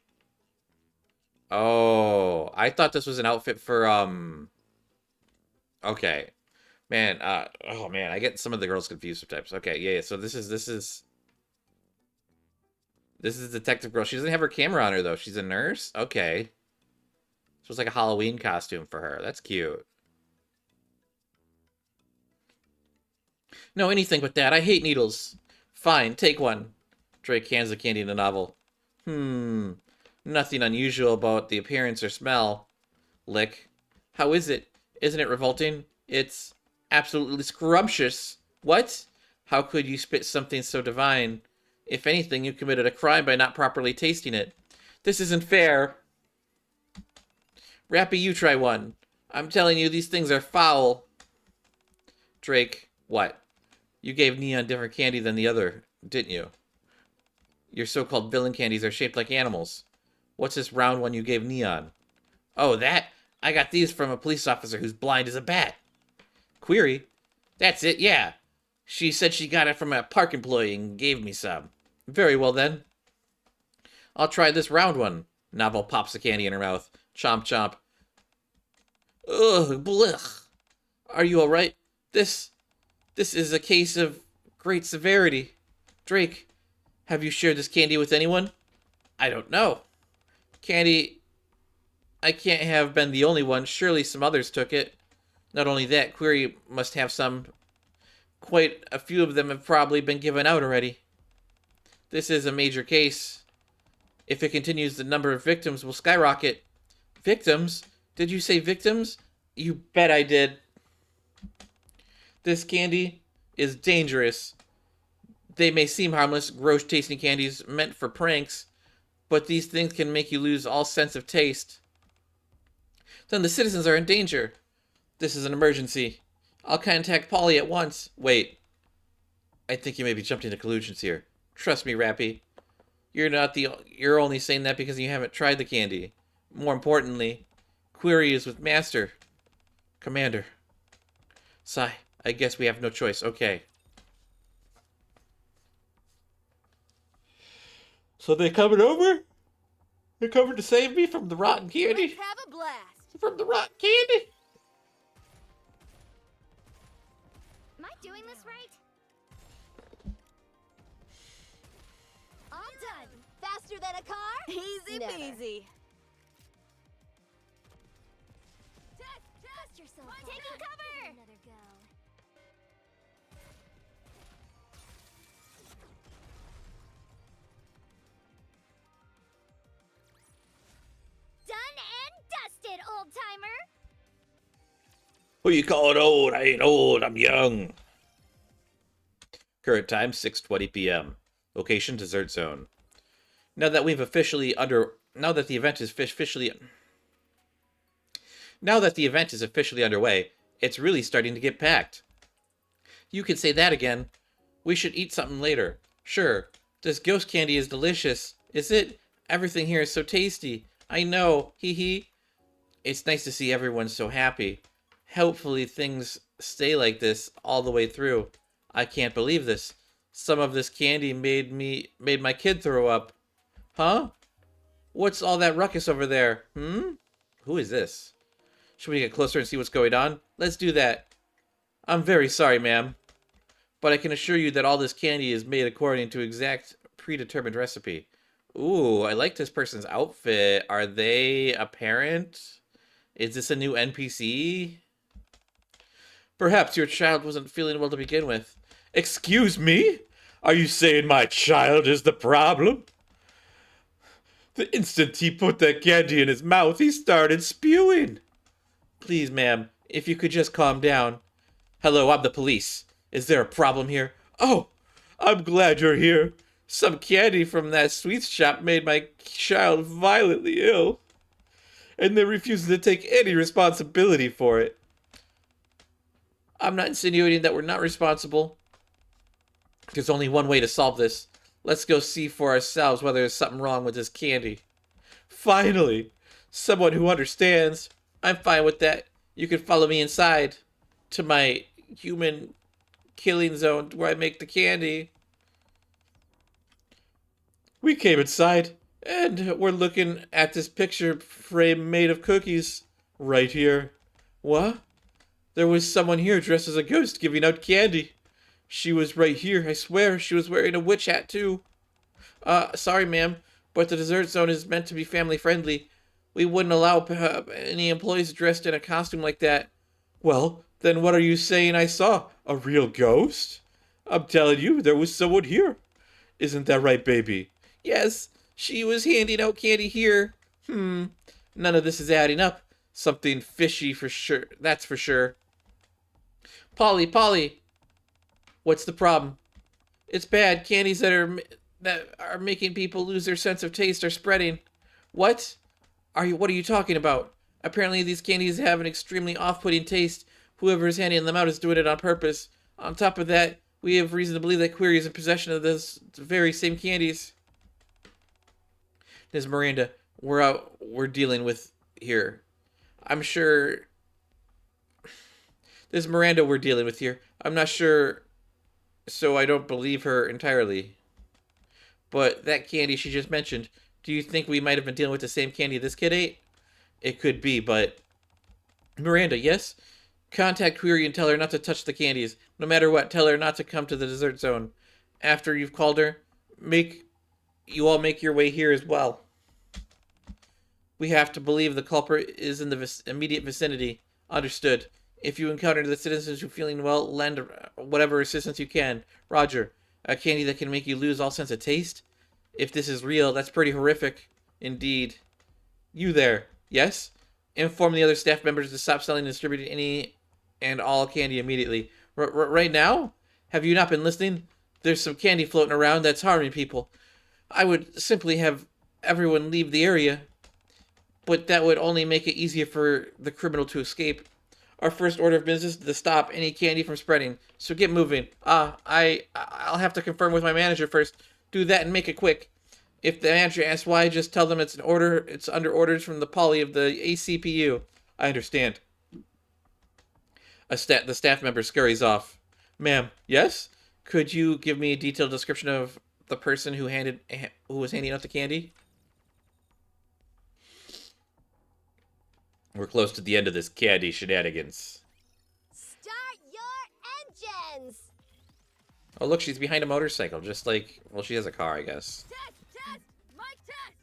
Oh, I thought this was an outfit for, okay. Man, oh man, I get some of the girls confused sometimes. Okay, yeah, so this is Detective Girl. She doesn't have her camera on her, though. She's a nurse? Okay. So it's like a Halloween costume for her. That's cute. No, anything but that. I hate needles. Fine, take one. Drake hands the candy in the Novel. Nothing unusual about the appearance or smell. Lick. How is it? Isn't it revolting? It's absolutely scrumptious. What? How could you spit something so divine? If anything, you committed a crime by not properly tasting it. This isn't fair. Rappy, you try one. I'm telling you, these things are foul. Drake, what? You gave Neon different candy than the other, didn't you? Your so-called villain candies are shaped like animals. What's this round one you gave Neon? Oh, that? I got these from a police officer who's blind as a bat. Query? That's it, yeah. She said she got it from a park employee and gave me some. Very well, then. I'll try this round one. Novel pops the candy in her mouth. Chomp, chomp. Ugh, blech. Are you all right? This is a case of great severity. Drake, have you shared this candy with anyone? I don't know. Candy, I can't have been the only one. Surely some others took it. Not only that, Query must have some. Quite a few of them have probably been given out already. This is a major case. If it continues, the number of victims will skyrocket. Victims? Did you say victims? You bet I did. This candy is dangerous. They may seem harmless, gross-tasting candies meant for pranks, but these things can make you lose all sense of taste. Then the citizens are in danger. This is an emergency. I'll contact Polly at once. Wait. I think you may be jumping to conclusions here. Trust me, Rappy. You're only saying that because you haven't tried the candy. More importantly, Query is with Master. Commander. Sigh. I guess we have no choice. Okay. So they coming over? They're coming to save me from the rotten candy? Let's have a blast. From the rotten candy? Am I doing this right? All done. Faster than a car? Easy Never. peasy. Dust yourself. Taking cover! Another go. Done and dusted, old-timer! Who you calling old? I ain't old, I'm young. Current time, 6:20 p.m. Location, Desert Zone. Now that the event is officially underway, it's really starting to get packed. You can say that again. We should eat something later. Sure. This ghost candy is delicious. Is it? Everything here is so tasty. I know. Hee hee. It's nice to see everyone so happy. Hopefully things stay like this all the way through. I can't believe this. Some of this candy made my kid throw up. Huh? What's all that ruckus over there? Who is this? Should we get closer and see what's going on? Let's do that. I'm very sorry, ma'am, but I can assure you that all this candy is made according to exact predetermined recipe. Ooh, I like this person's outfit. Are they a parent? Is this a new NPC? Perhaps your child wasn't feeling well to begin with. Excuse me? Are you saying my child is the problem? The instant he put that candy in his mouth, he started spewing. Please, ma'am, if you could just calm down. Hello, I'm the police. Is there a problem here? Oh, I'm glad you're here. Some candy from that sweets shop made my child violently ill, and they're refusing to take any responsibility for it. I'm not insinuating that we're not responsible. There's only one way to solve this. Let's go see for ourselves whether there's something wrong with this candy. Finally, someone who understands. I'm fine with that. You can follow me inside to my human killing zone where I make the candy. We came inside, and we're looking at this picture frame made of cookies right here. What? There was someone here dressed as a ghost giving out candy. She was right here, I swear. She was wearing a witch hat, too. Sorry, ma'am, but the dessert zone is meant to be family friendly. We wouldn't allow any employees dressed in a costume like that. Well, then what are you saying I saw? A real ghost? I'm telling you, there was someone here. Isn't that right, baby? Yes, she was handing out candy here. None of this is adding up. Something fishy for sure, that's for sure. Polly, what's the problem? It's bad. Candies that are making people lose their sense of taste are spreading. What are you talking about? Apparently these candies have an extremely off-putting taste. Whoever is handing them out is doing it on purpose. On top of that, we have reason to believe that Query is in possession of those very same candies. Ms. Miranda, we're dealing with here. I'm sure. This Miranda we're dealing with here. I'm not sure, so I don't believe her entirely. But that candy she just mentioned, do you think we might have been dealing with the same candy this kid ate? It could be, but... Miranda, yes? Contact Query and tell her not to touch the candies. No matter what, tell her not to come to the dessert zone. After you've called her, you all make your way here as well. We have to believe the culprit is in the immediate vicinity. Understood. If you encounter the citizens who are feeling well, lend whatever assistance you can. Roger. A candy that can make you lose all sense of taste? If this is real, that's pretty horrific. Indeed. You there. Yes? Inform the other staff members to stop selling and distributing any and all candy immediately. Right now? Have you not been listening? There's some candy floating around that's harming people. I would simply have everyone leave the area, but that would only make it easier for the criminal to escape. Our first order of business is to stop any candy from spreading, so get moving. I'll have to confirm with my manager first. Do that and make it quick. If the manager asks why, just tell them it's under orders from the poly of the ACPU. I understand. The staff member scurries off. Ma'am, yes? Could you give me a detailed description of the person who was handing out the candy? We're close to the end of this candy shenanigans. Start your engines! Oh, look, she's behind a motorcycle, just like... Well, she has a car, I guess. Test! Mic test!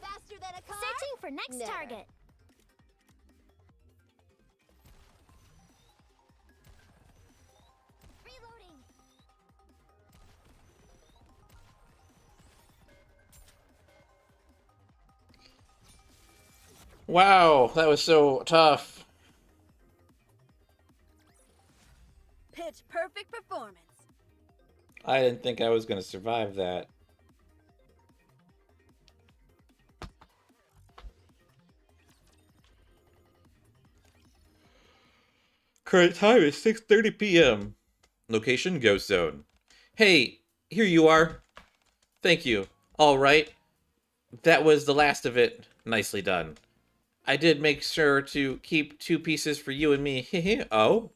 Faster than a car? Searching for next Never. target. Reloading! Wow, that was so tough. Pitch perfect performance. I didn't think I was going to survive that. Current time is 6:30 p.m. Location, Ghost Zone. Hey, here you are. Thank you. All right. That was the last of it. Nicely done. I did make sure to keep 2 pieces for you and me. Oh?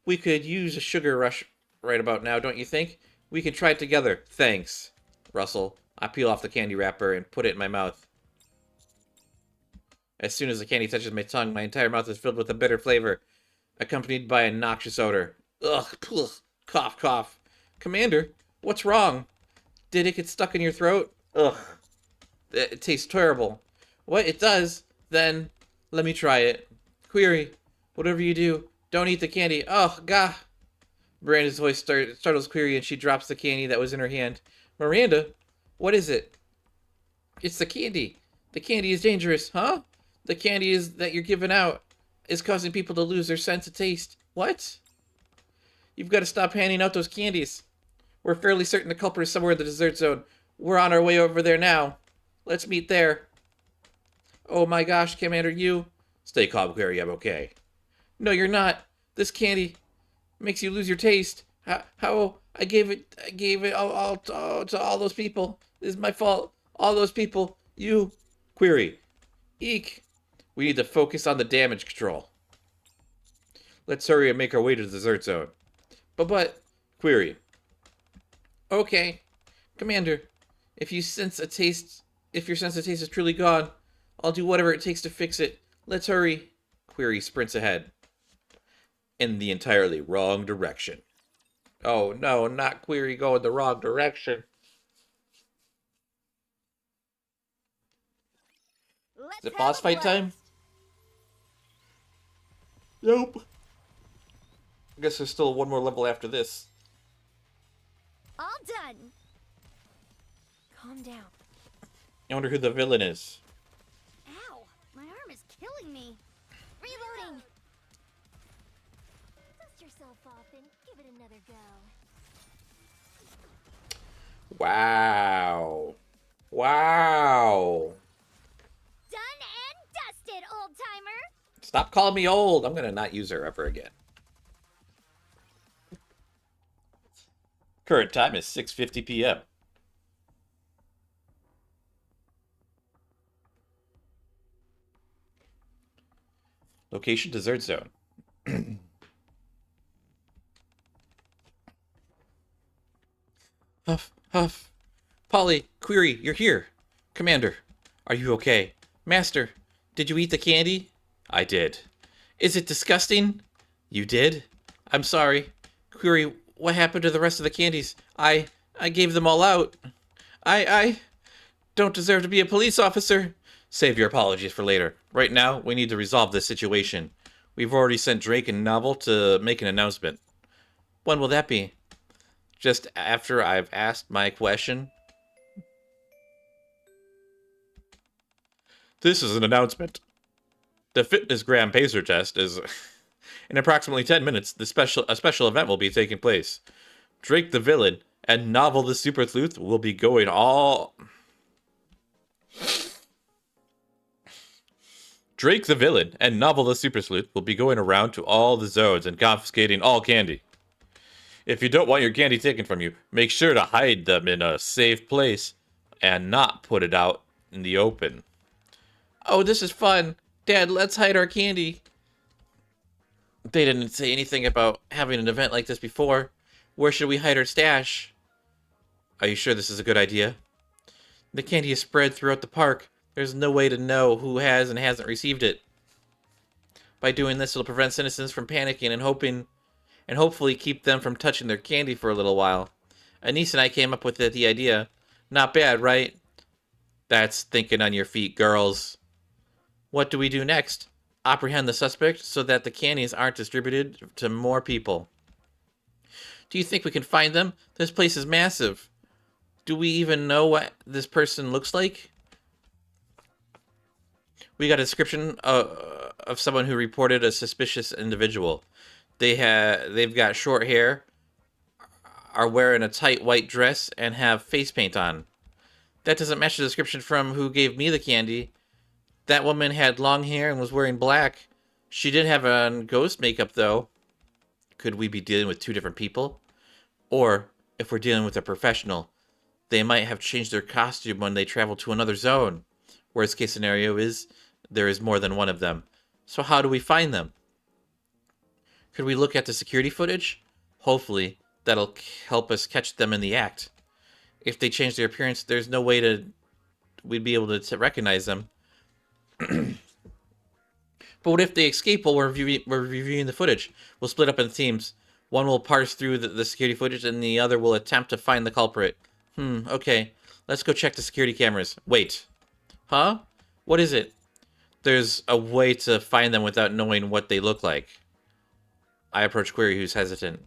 We could use a sugar rush right about now, don't you think? We can try it together. Thanks. Russell. I peel off the candy wrapper and put it in my mouth. As soon as the candy touches my tongue, my entire mouth is filled with a bitter flavor, accompanied by a noxious odor. Ugh, ugh, cough, cough. Commander, what's wrong? Did it get stuck in your throat? Ugh, it tastes terrible. What, it does? Then, let me try it. Query, whatever you do, don't eat the candy. Oh, gah. Miranda's voice startles Query and she drops the candy that was in her hand. Miranda, what is it? It's the candy. The candy is dangerous, huh? The candy is that you're giving out is causing people to lose their sense of taste. What? You've got to stop handing out those candies. We're fairly certain the culprit is somewhere in the dessert zone. We're on our way over there now. Let's meet there. Oh my gosh, Commander, you... Stay calm, Query, I'm okay. No, you're not. This candy makes you lose your taste. How I gave it all to all those people. This is my fault. All those people. You... Query. Eek. We need to focus on the damage control. Let's hurry and make our way to the dessert zone. But... Query. Okay. Commander, if your sense of taste is truly gone, I'll do whatever it takes to fix it. Let's hurry. Query sprints ahead. In the entirely wrong direction. Oh no, not Query going the wrong direction. Is it boss fight time? Nope. I guess there's still one more level after this. All done. Calm down. I wonder who the villain is. Ow, my arm is killing me. Reloading. Dust yourself off and give it another go. Wow. Wow. Done and dusted, old-timer. Stop calling me old. I'm going to not use her ever again. Current time is 6:50 p.m. Location dessert zone. Huff, huff. Polly, Query, you're here. Commander, are you okay? Master, did you eat the candy? I did. Is it disgusting? You did? I'm sorry. Query, what happened to the rest of the candies? I gave them all out. I don't deserve to be a police officer. Save your apologies for later. Right now, we need to resolve this situation. We've already sent Drake and Novel to make an announcement. When will that be? Just after I've asked my question. This is an announcement. The Fitness Gram Pacer test is... In approximately 10 minutes, a special event will be taking place. Drake the villain and Novel the super sleuth will be going all... Drake the villain and Novel the super sleuth will be going around to all the zones and confiscating all candy. If you don't want your candy taken from you, make sure to hide them in a safe place and not put it out in the open. Oh, this is fun. Dad, let's hide our candy. They didn't say anything about having an event like this before. Where should we hide our stash? Are you sure this is a good idea? The candy is spread throughout the park. There's no way to know who has and hasn't received it. By doing this, it'll prevent citizens from panicking and hopefully keep them from touching their candy for a little while. Anise and I came up with the idea. Not bad, right? That's thinking on your feet, girls. What do we do next? Apprehend the suspect so that the candies aren't distributed to more people. Do you think we can find them? This place is massive. Do we even know what this person looks like? We got a description of someone who reported a suspicious individual. They've got short hair, are wearing a tight white dress, and have face paint on. That doesn't match the description from who gave me the candy. That woman had long hair and was wearing black. She did have on ghost makeup, though. Could we be dealing with two different people? Or, if we're dealing with a professional, they might have changed their costume when they travel to another zone. Worst case scenario is, there is more than one of them. So how do we find them? Could we look at the security footage? Hopefully, that'll help us catch them in the act. If they change their appearance, there's no way we'd be able to recognize them. But what if they escape while we're reviewing the footage? We'll split up in teams. One will parse through the security footage, and the other will attempt to find the culprit. Okay. Let's go check the security cameras. Wait. Huh? What is it? There's a way to find them without knowing what they look like. I approach Query, who's hesitant.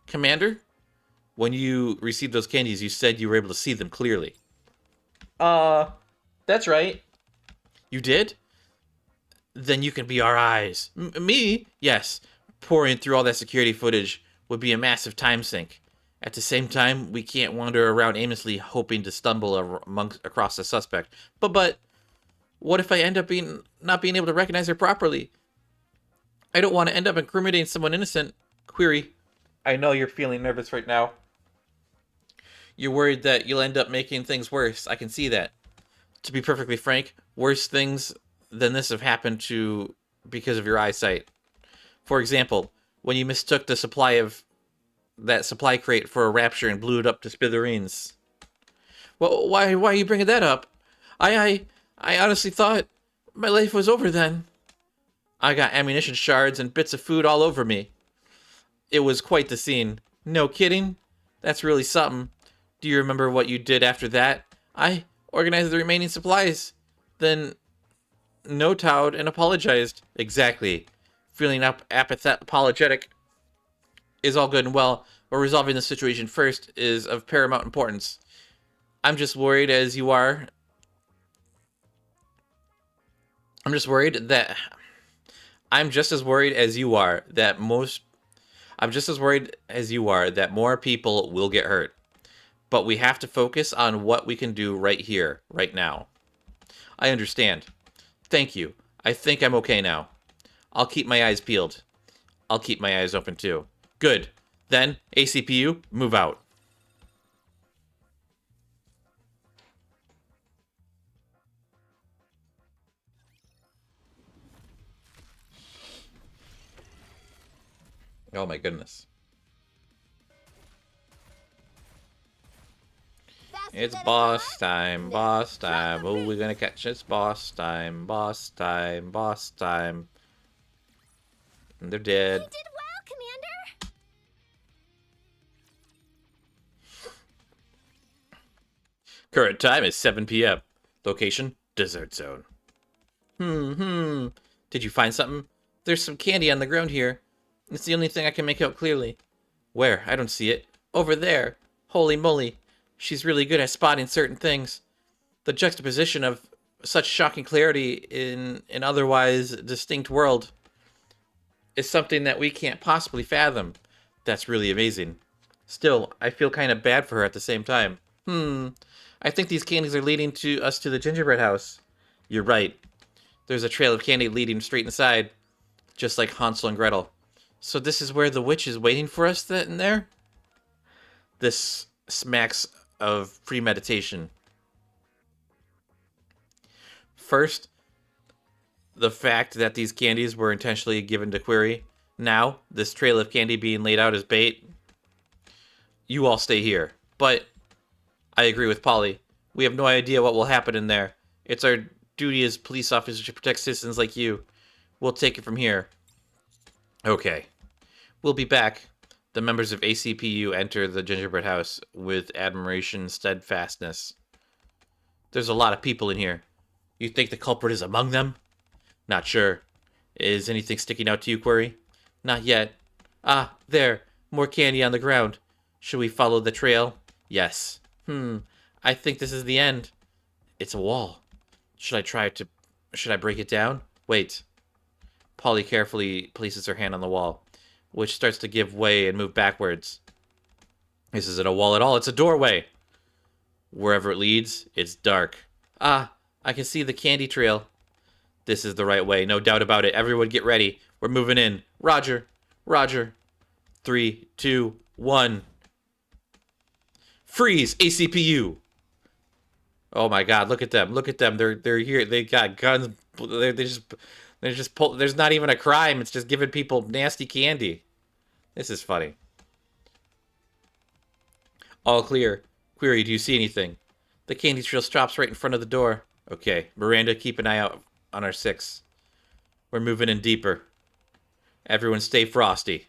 Commander? When you received those candies, you said you were able to see them clearly. That's right. You did? Then you can be our eyes. Me? Yes. Pouring through all that security footage would be a massive time sink. At the same time, we can't wander around aimlessly hoping to stumble across a suspect. But what if I end up not being able to recognize her properly? I don't want to end up incriminating someone innocent. Query. I know you're feeling nervous right now. You're worried that you'll end up making things worse. I can see that. To be perfectly frank, worse things than this have happened because of your eyesight. For example, when you mistook the supply crate for a rapture and blew it up to smithereens. Well, why are you bringing that up? I honestly thought my life was over then. I got ammunition shards and bits of food all over me. It was quite the scene. No kidding? That's really something. Do you remember what you did after that? I organized the remaining supplies. Then no-towed and apologized. Exactly. Feeling apologetic is all good and well, but resolving the situation first is of paramount importance. I'm just worried as you are. I'm just as worried as you are that more people will get hurt. But we have to focus on what we can do right here, right now. I understand. Thank you. I think I'm okay now. I'll keep my eyes peeled. I'll keep my eyes open too. Good. Then, ACPU, move out. Oh my goodness. It's boss time, boss time. Who we gonna catch? It's boss time, boss time, boss time. And they're dead. You did well, Commander. Current time is 7 p.m. Location, Desert Zone. Did you find something? There's some candy on the ground here. It's the only thing I can make out clearly. Where? I don't see it. Over there. Holy moly. She's really good at spotting certain things. The juxtaposition of such shocking clarity in an otherwise distinct world is something that we can't possibly fathom. That's really amazing. Still, I feel kind of bad for her at the same time. I think these candies are leading us to the gingerbread house. You're right. There's a trail of candy leading straight inside, just like Hansel and Gretel. So this is where the witch is waiting for us in there? This smacks of premeditation. First, the fact that these candies were intentionally given to Query. Now, this trail of candy being laid out as bait. You all stay here. But I agree with Polly. We have no idea what will happen in there. It's our duty as police officers to protect citizens like you. We'll take it from here. Okay. We'll be back. The members of ACPU enter the gingerbread house with admiration and steadfastness. There's a lot of people in here. You think the culprit is among them? Not sure. Is anything sticking out to you, Query? Not yet. Ah, there. More candy on the ground. Should we follow the trail? Yes. I think this is the end. It's a wall. Should I break it down? Wait. Polly carefully places her hand on the wall, which starts to give way and move backwards. This isn't a wall at all, it's a doorway. Wherever it leads, it's dark. Ah, I can see the candy trail. This is the right way, no doubt about it. Everyone get ready. We're moving in. Roger. Roger. 3, 2, 1. Freeze, ACPU. Oh my god, look at them. Look at them. They're here. They got guns. They're just there's not even a crime. It's just giving people nasty candy. This is funny. All clear. Query, do you see anything? The candy trail stops right in front of the door. Okay, Miranda, keep an eye out on our 6. We're moving in deeper. Everyone stay frosty.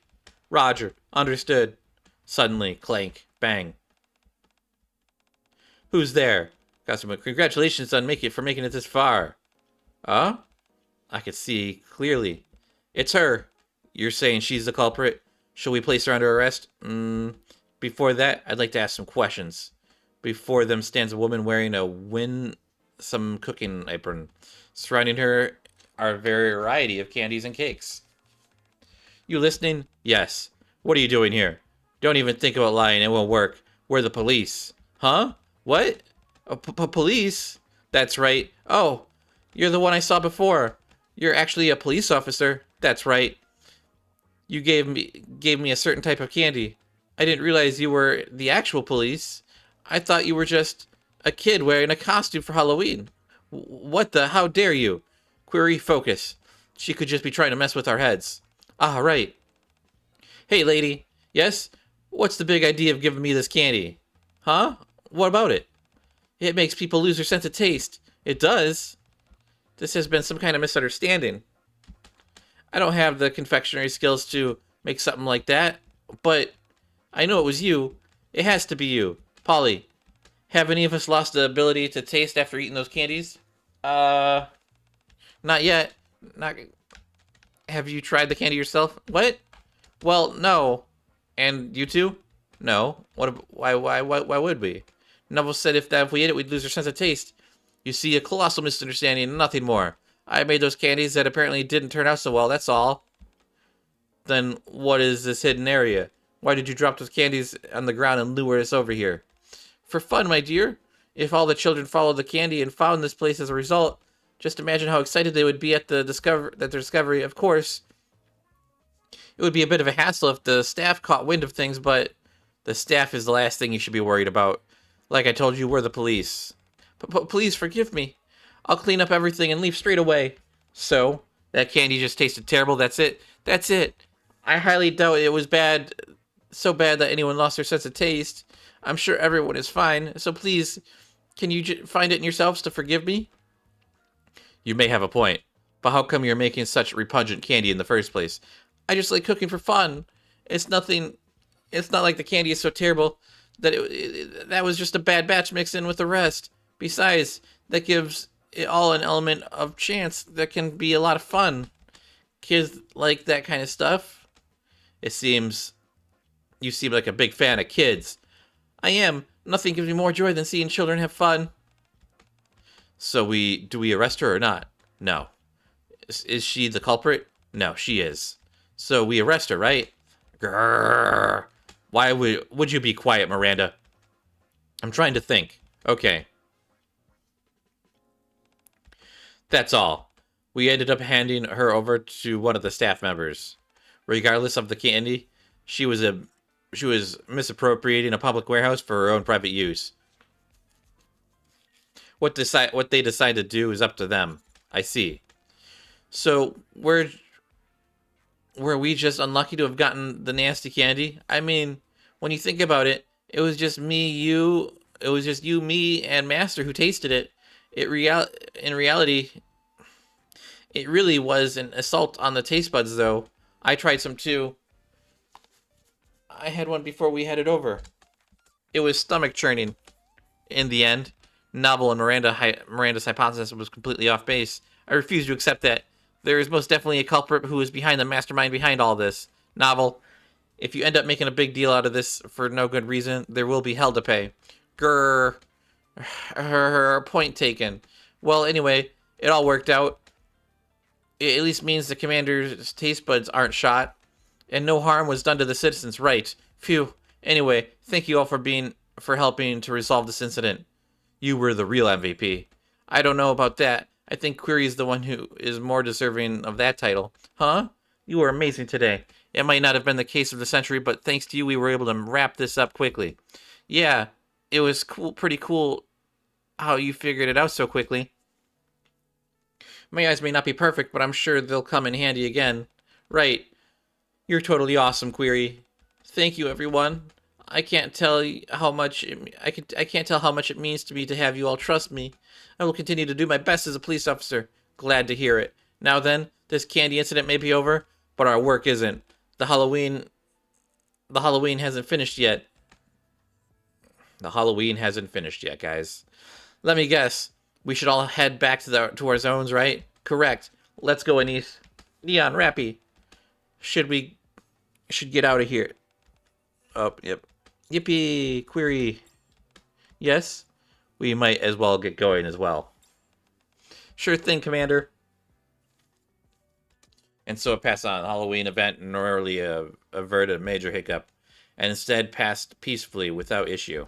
Roger, understood. Suddenly, clank, bang. Who's there? Customer, congratulations on making it this far. Huh? I could see clearly. It's her. You're saying she's the culprit? Shall we place her under arrest? Before that, I'd like to ask some questions. Before them stands a woman wearing some cooking apron. Surrounding her are a variety of candies and cakes. You listening? Yes. What are you doing here? Don't even think about lying. It won't work. We're the police. Huh? What? Police? That's right. Oh, you're the one I saw before. You're actually a police officer. That's right. You gave me a certain type of candy. I didn't realize you were the actual police. I thought you were just a kid wearing a costume for Halloween. What the? How dare you? Query, focus. She could just be trying to mess with our heads. Ah, right. Hey, lady. Yes? What's the big idea of giving me this candy? Huh? What about it? It makes people lose their sense of taste. It does. This has been some kind of misunderstanding. I don't have the confectionery skills to make something like that, but I know it was you. It has to be you. Polly, have any of us lost the ability to taste after eating those candies? Not yet. Not. Have you tried the candy yourself? What? Well, no. And you too? No. Why would we? Neville said if we ate it, we'd lose our sense of taste. You see, a colossal misunderstanding and nothing more. I made those candies that apparently didn't turn out so well, that's all. Then what is this hidden area? Why did you drop those candies on the ground and lure us over here? For fun, my dear. If all the children followed the candy and found this place as a result, just imagine how excited they would be at their discovery. Of course, it would be a bit of a hassle if the staff caught wind of things, but the staff is the last thing you should be worried about. Like I told you, we're the police. Please forgive me. I'll clean up everything and leave straight away. So, that candy just tasted terrible, that's it? That's it. I highly doubt it was bad, so bad that anyone lost their sense of taste. I'm sure everyone is fine, so please, can you find it in yourselves to forgive me? You may have a point, but how come you're making such repugnant candy in the first place? I just like cooking for fun. It's not like the candy is so terrible that that was just a bad batch mixed in with the rest. Besides, that gives it all an element of chance that can be a lot of fun. Kids like that kind of stuff. It seems you seem like a big fan of kids. I am. Nothing gives me more joy than seeing children have fun. So do we arrest her or not? No. Is she the culprit? No, she is. So we arrest her, right? Grrr. Why would you be quiet, Miranda? I'm trying to think. Okay. That's all. We ended up handing her over to one of the staff members. Regardless of the candy, she was misappropriating a public warehouse for her own private use. What they decide to do is up to them. I see. So were we just unlucky to have gotten the nasty candy? I mean, when you think about it, it was just you, me, and Master who tasted it. In reality, it really was an assault on the taste buds, though. I tried some too. I had one before we headed over. It was stomach churning. In the end, Novel and Miranda's hypothesis was completely off base. I refuse to accept that. There is most definitely a culprit who is behind the mastermind behind all this. Novel, if you end up making a big deal out of this for no good reason, there will be hell to pay. Grrr. Her point taken. Well, anyway, it all worked out. It at least means the commander's taste buds aren't shot. And no harm was done to the citizens, right? Phew. Anyway, thank you all for helping to resolve this incident. You were the real MVP. I don't know about that. I think Query is the one who is more deserving of that title. Huh? You were amazing today. It might not have been the case of the century, but thanks to you, we were able to wrap this up quickly. Yeah, it was pretty cool how you figured it out so quickly. My eyes may not be perfect, but I'm sure they'll come in handy again. Right. You're totally awesome, Query. Thank you, everyone. I can't tell how much I can't tell how much it means to me to have you all trust me. I will continue to do my best as a police officer. Glad to hear it. Now then, this candy incident may be over, but our work isn't. The Halloween hasn't finished yet. The Halloween hasn't finished yet, guys. Let me guess. We should all head back to our zones, right? Correct. Let's go, Anise. Neon, Rappy. Should get out of here. Oh, yep. Yippee, Query. Yes? We might as well get going as well. Sure thing, Commander. And so it passed on. The Halloween event narrowly averted a major hiccup, and instead passed peacefully without issue.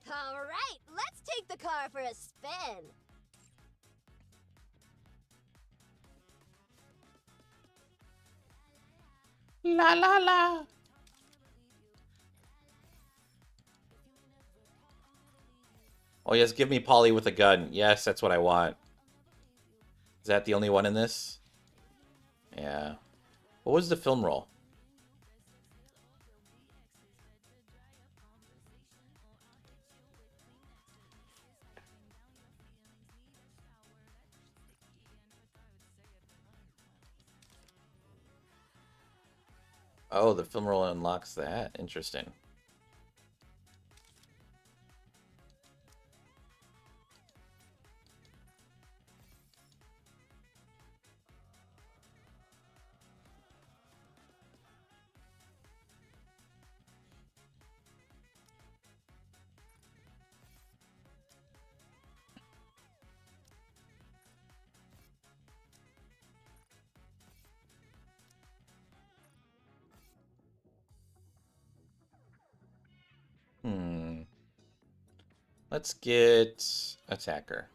All right, let's take the car for a spin. La la la. Oh yes, give me Polly with a gun. Yes, that's what I want. Is that the only one in this? Yeah. What was the film roll? Oh, the film roll unlocks that. Interesting. Let's get attacker.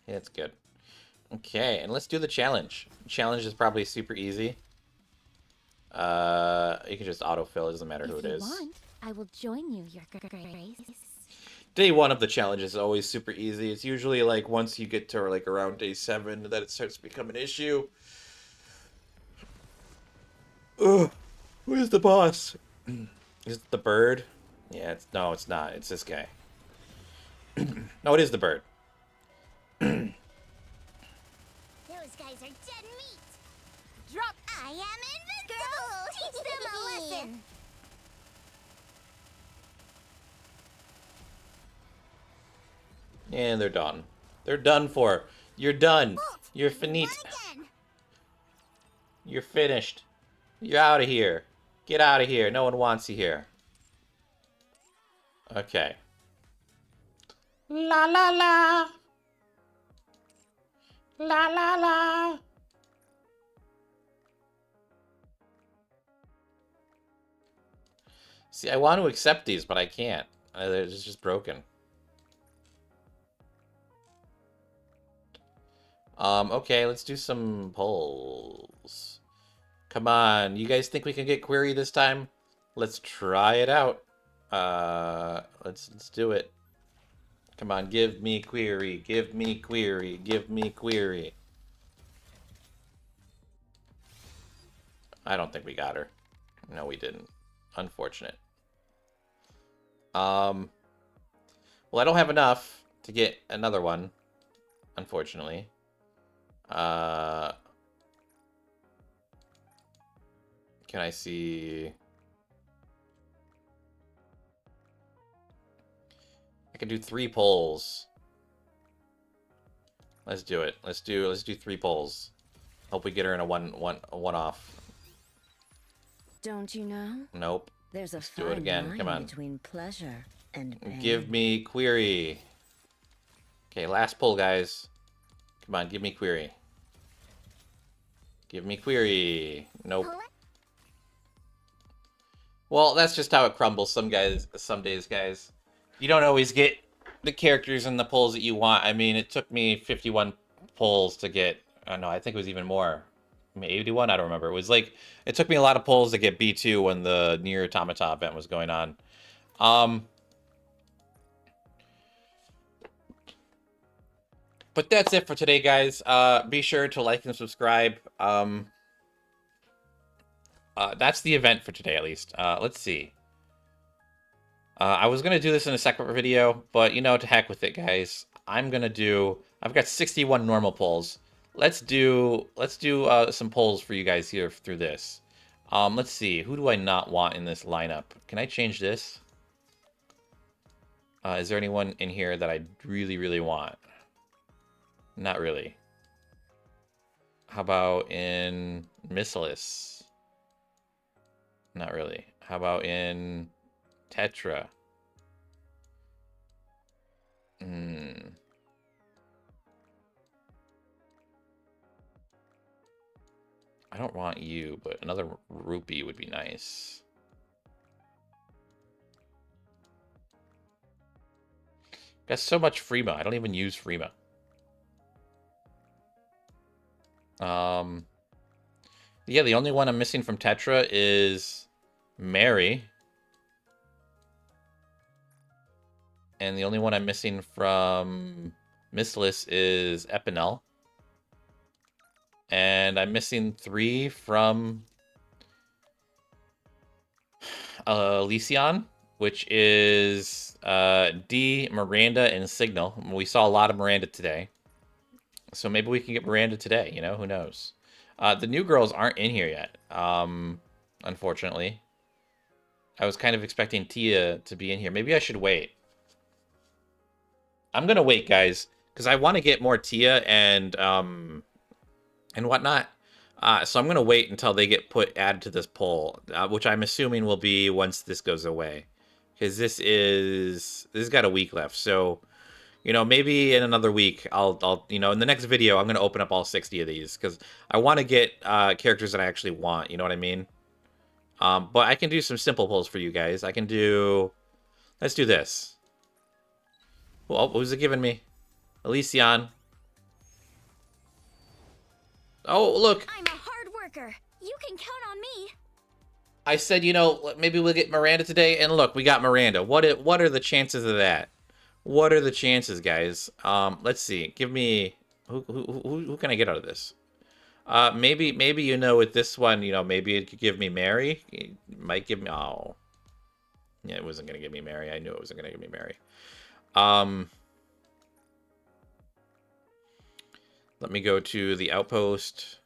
Yeah, that's good. Okay, and let's do the challenge. Challenge is probably super easy. You can just autofill. It doesn't matter who it is. If you want, I will join you, Your Grace. Day 1 of the challenge is always super easy. It's usually like once you get to like around day 7 that it starts to become an issue. Ugh, where's the boss? Is it the bird? Yeah, no, it's not. It's this guy. No, it is the bird. Those guys are dead meat. Drop. I am invincible. Teach them a lesson. And they're done. They're done for. You're done. You're finite. You're finished. You're out of here. Get out of here. No one wants you here. Okay. La la la. La la la. See, I want to accept these, but I can't. They're just broken. Okay, let's do some polls. Come on, you guys think we can get query this time? Let's try it out. Let's do it. Come on, give me query, give me query, give me query. I don't think we got her. No, we didn't. Unfortunate. Well, I don't have enough to get another one, unfortunately. Can I see? I can do 3 polls. Let's do it. Let's do 3 polls. Hope we get her in a one off. Don't you know? Nope. There's a do it again. fine Come line on. between pleasure and pain. Give me query. Okay, last poll, guys. Come on, give me query. Give me query. Nope. Well, that's just how it crumbles some days, guys. You don't always get the characters and the polls that you want. I mean, it took me 51 polls to get... Oh, no, I think it was even more. Maybe 81? I don't remember. It was like... It took me a lot of polls to get B2 when the Nier Automata event was going on. But that's it for today, guys. Be sure to like and subscribe. That's the event for today, at least. Let's see. I was gonna do this in a separate video, but you know, to heck with it, guys. I've got 61 normal polls. Let's do some polls for you guys here through this. Let's see. Who do I not want in this lineup? Can I change this? Is there anyone in here that I really, really want? Not really. How about in Missilus? Not really. How about in Tetra? I don't want you, but another rupee would be nice. Got so much Freema. I don't even use Freema. Yeah, the only one I'm missing from Tetra is Mary. And the only one I'm missing from Missless is Epinel. And I'm missing 3 from Lycion, which is D, Miranda, and Signal. We saw a lot of Miranda today. So maybe we can get Miranda today, you know? Who knows? The new girls aren't in here yet, unfortunately. I was kind of expecting Tia to be in here. Maybe I should wait. I'm going to wait, guys, because I want to get more Tia and whatnot. So I'm going to wait until they get added to this poll, which I'm assuming will be once this goes away. Because this has got a week left. So, you know, maybe in another week, I'll you know, in the next video, I'm going to open up all 60 of these. Because I want to get characters that I actually want, you know what I mean? But I can do some simple polls for you guys. I can do... Let's do this. Oh, who's it giving me? Elysion. Oh, look. I'm a hard worker. You can count on me. I said, you know, maybe we'll get Miranda today. And look, we got Miranda. What are the chances of that? What are the chances, guys? Let's see. Give me... Who can I get out of this? Maybe, you know, with this one, you know, maybe it could give me Mary. It might give me... Oh. Yeah, it wasn't going to give me Mary. I knew it wasn't going to give me Mary. Let me go to the outpost,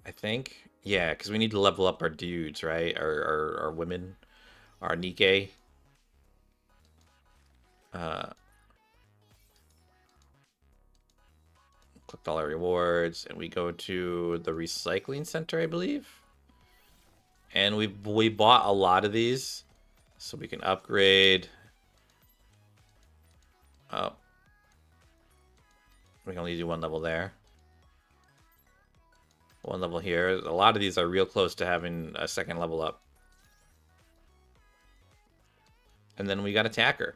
I think. Yeah, because we need to level up our dudes, right? Our women, our Nikke. Clicked all our rewards, and we go to the recycling center, I believe. And we bought a lot of these, so we can upgrade. Oh, we can only do 1 level there. 1 level here. A lot of these are real close to having a 2nd level up. And then we got Attacker.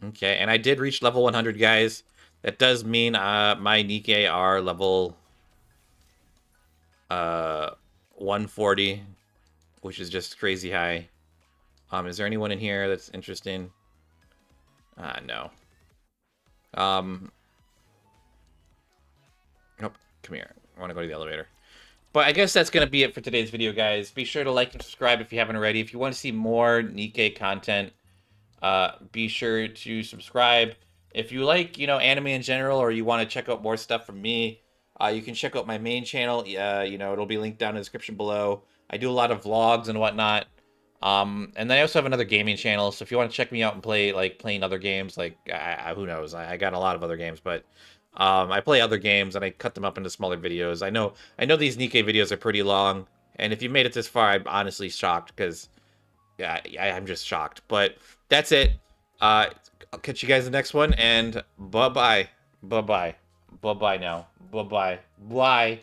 Okay, and I did reach level 100, guys. That does mean my Nikke are level 140, which is just crazy high. Is there anyone in here that's interesting? No. Nope. Come here. I want to go to the elevator. But I guess that's going to be it for today's video, guys. Be sure to like and subscribe if you haven't already. If you want to see more Nikke content, be sure to subscribe. If you like, you know, anime in general, or you want to check out more stuff from me, you can check out my main channel. You know, it'll be linked down in the description below. I do a lot of vlogs and whatnot. And then I also have another gaming channel, so if you want to check me out and playing other games, like, who knows, I got a lot of other games, but I play other games and I cut them up into smaller videos. I know these Nikke videos are pretty long, and if you made it this far, I'm honestly shocked, because yeah, I'm just shocked. But that's it. I'll catch you guys in the next one, and bye-bye. Bye-bye. Bye-bye now. Bye-bye. Bye.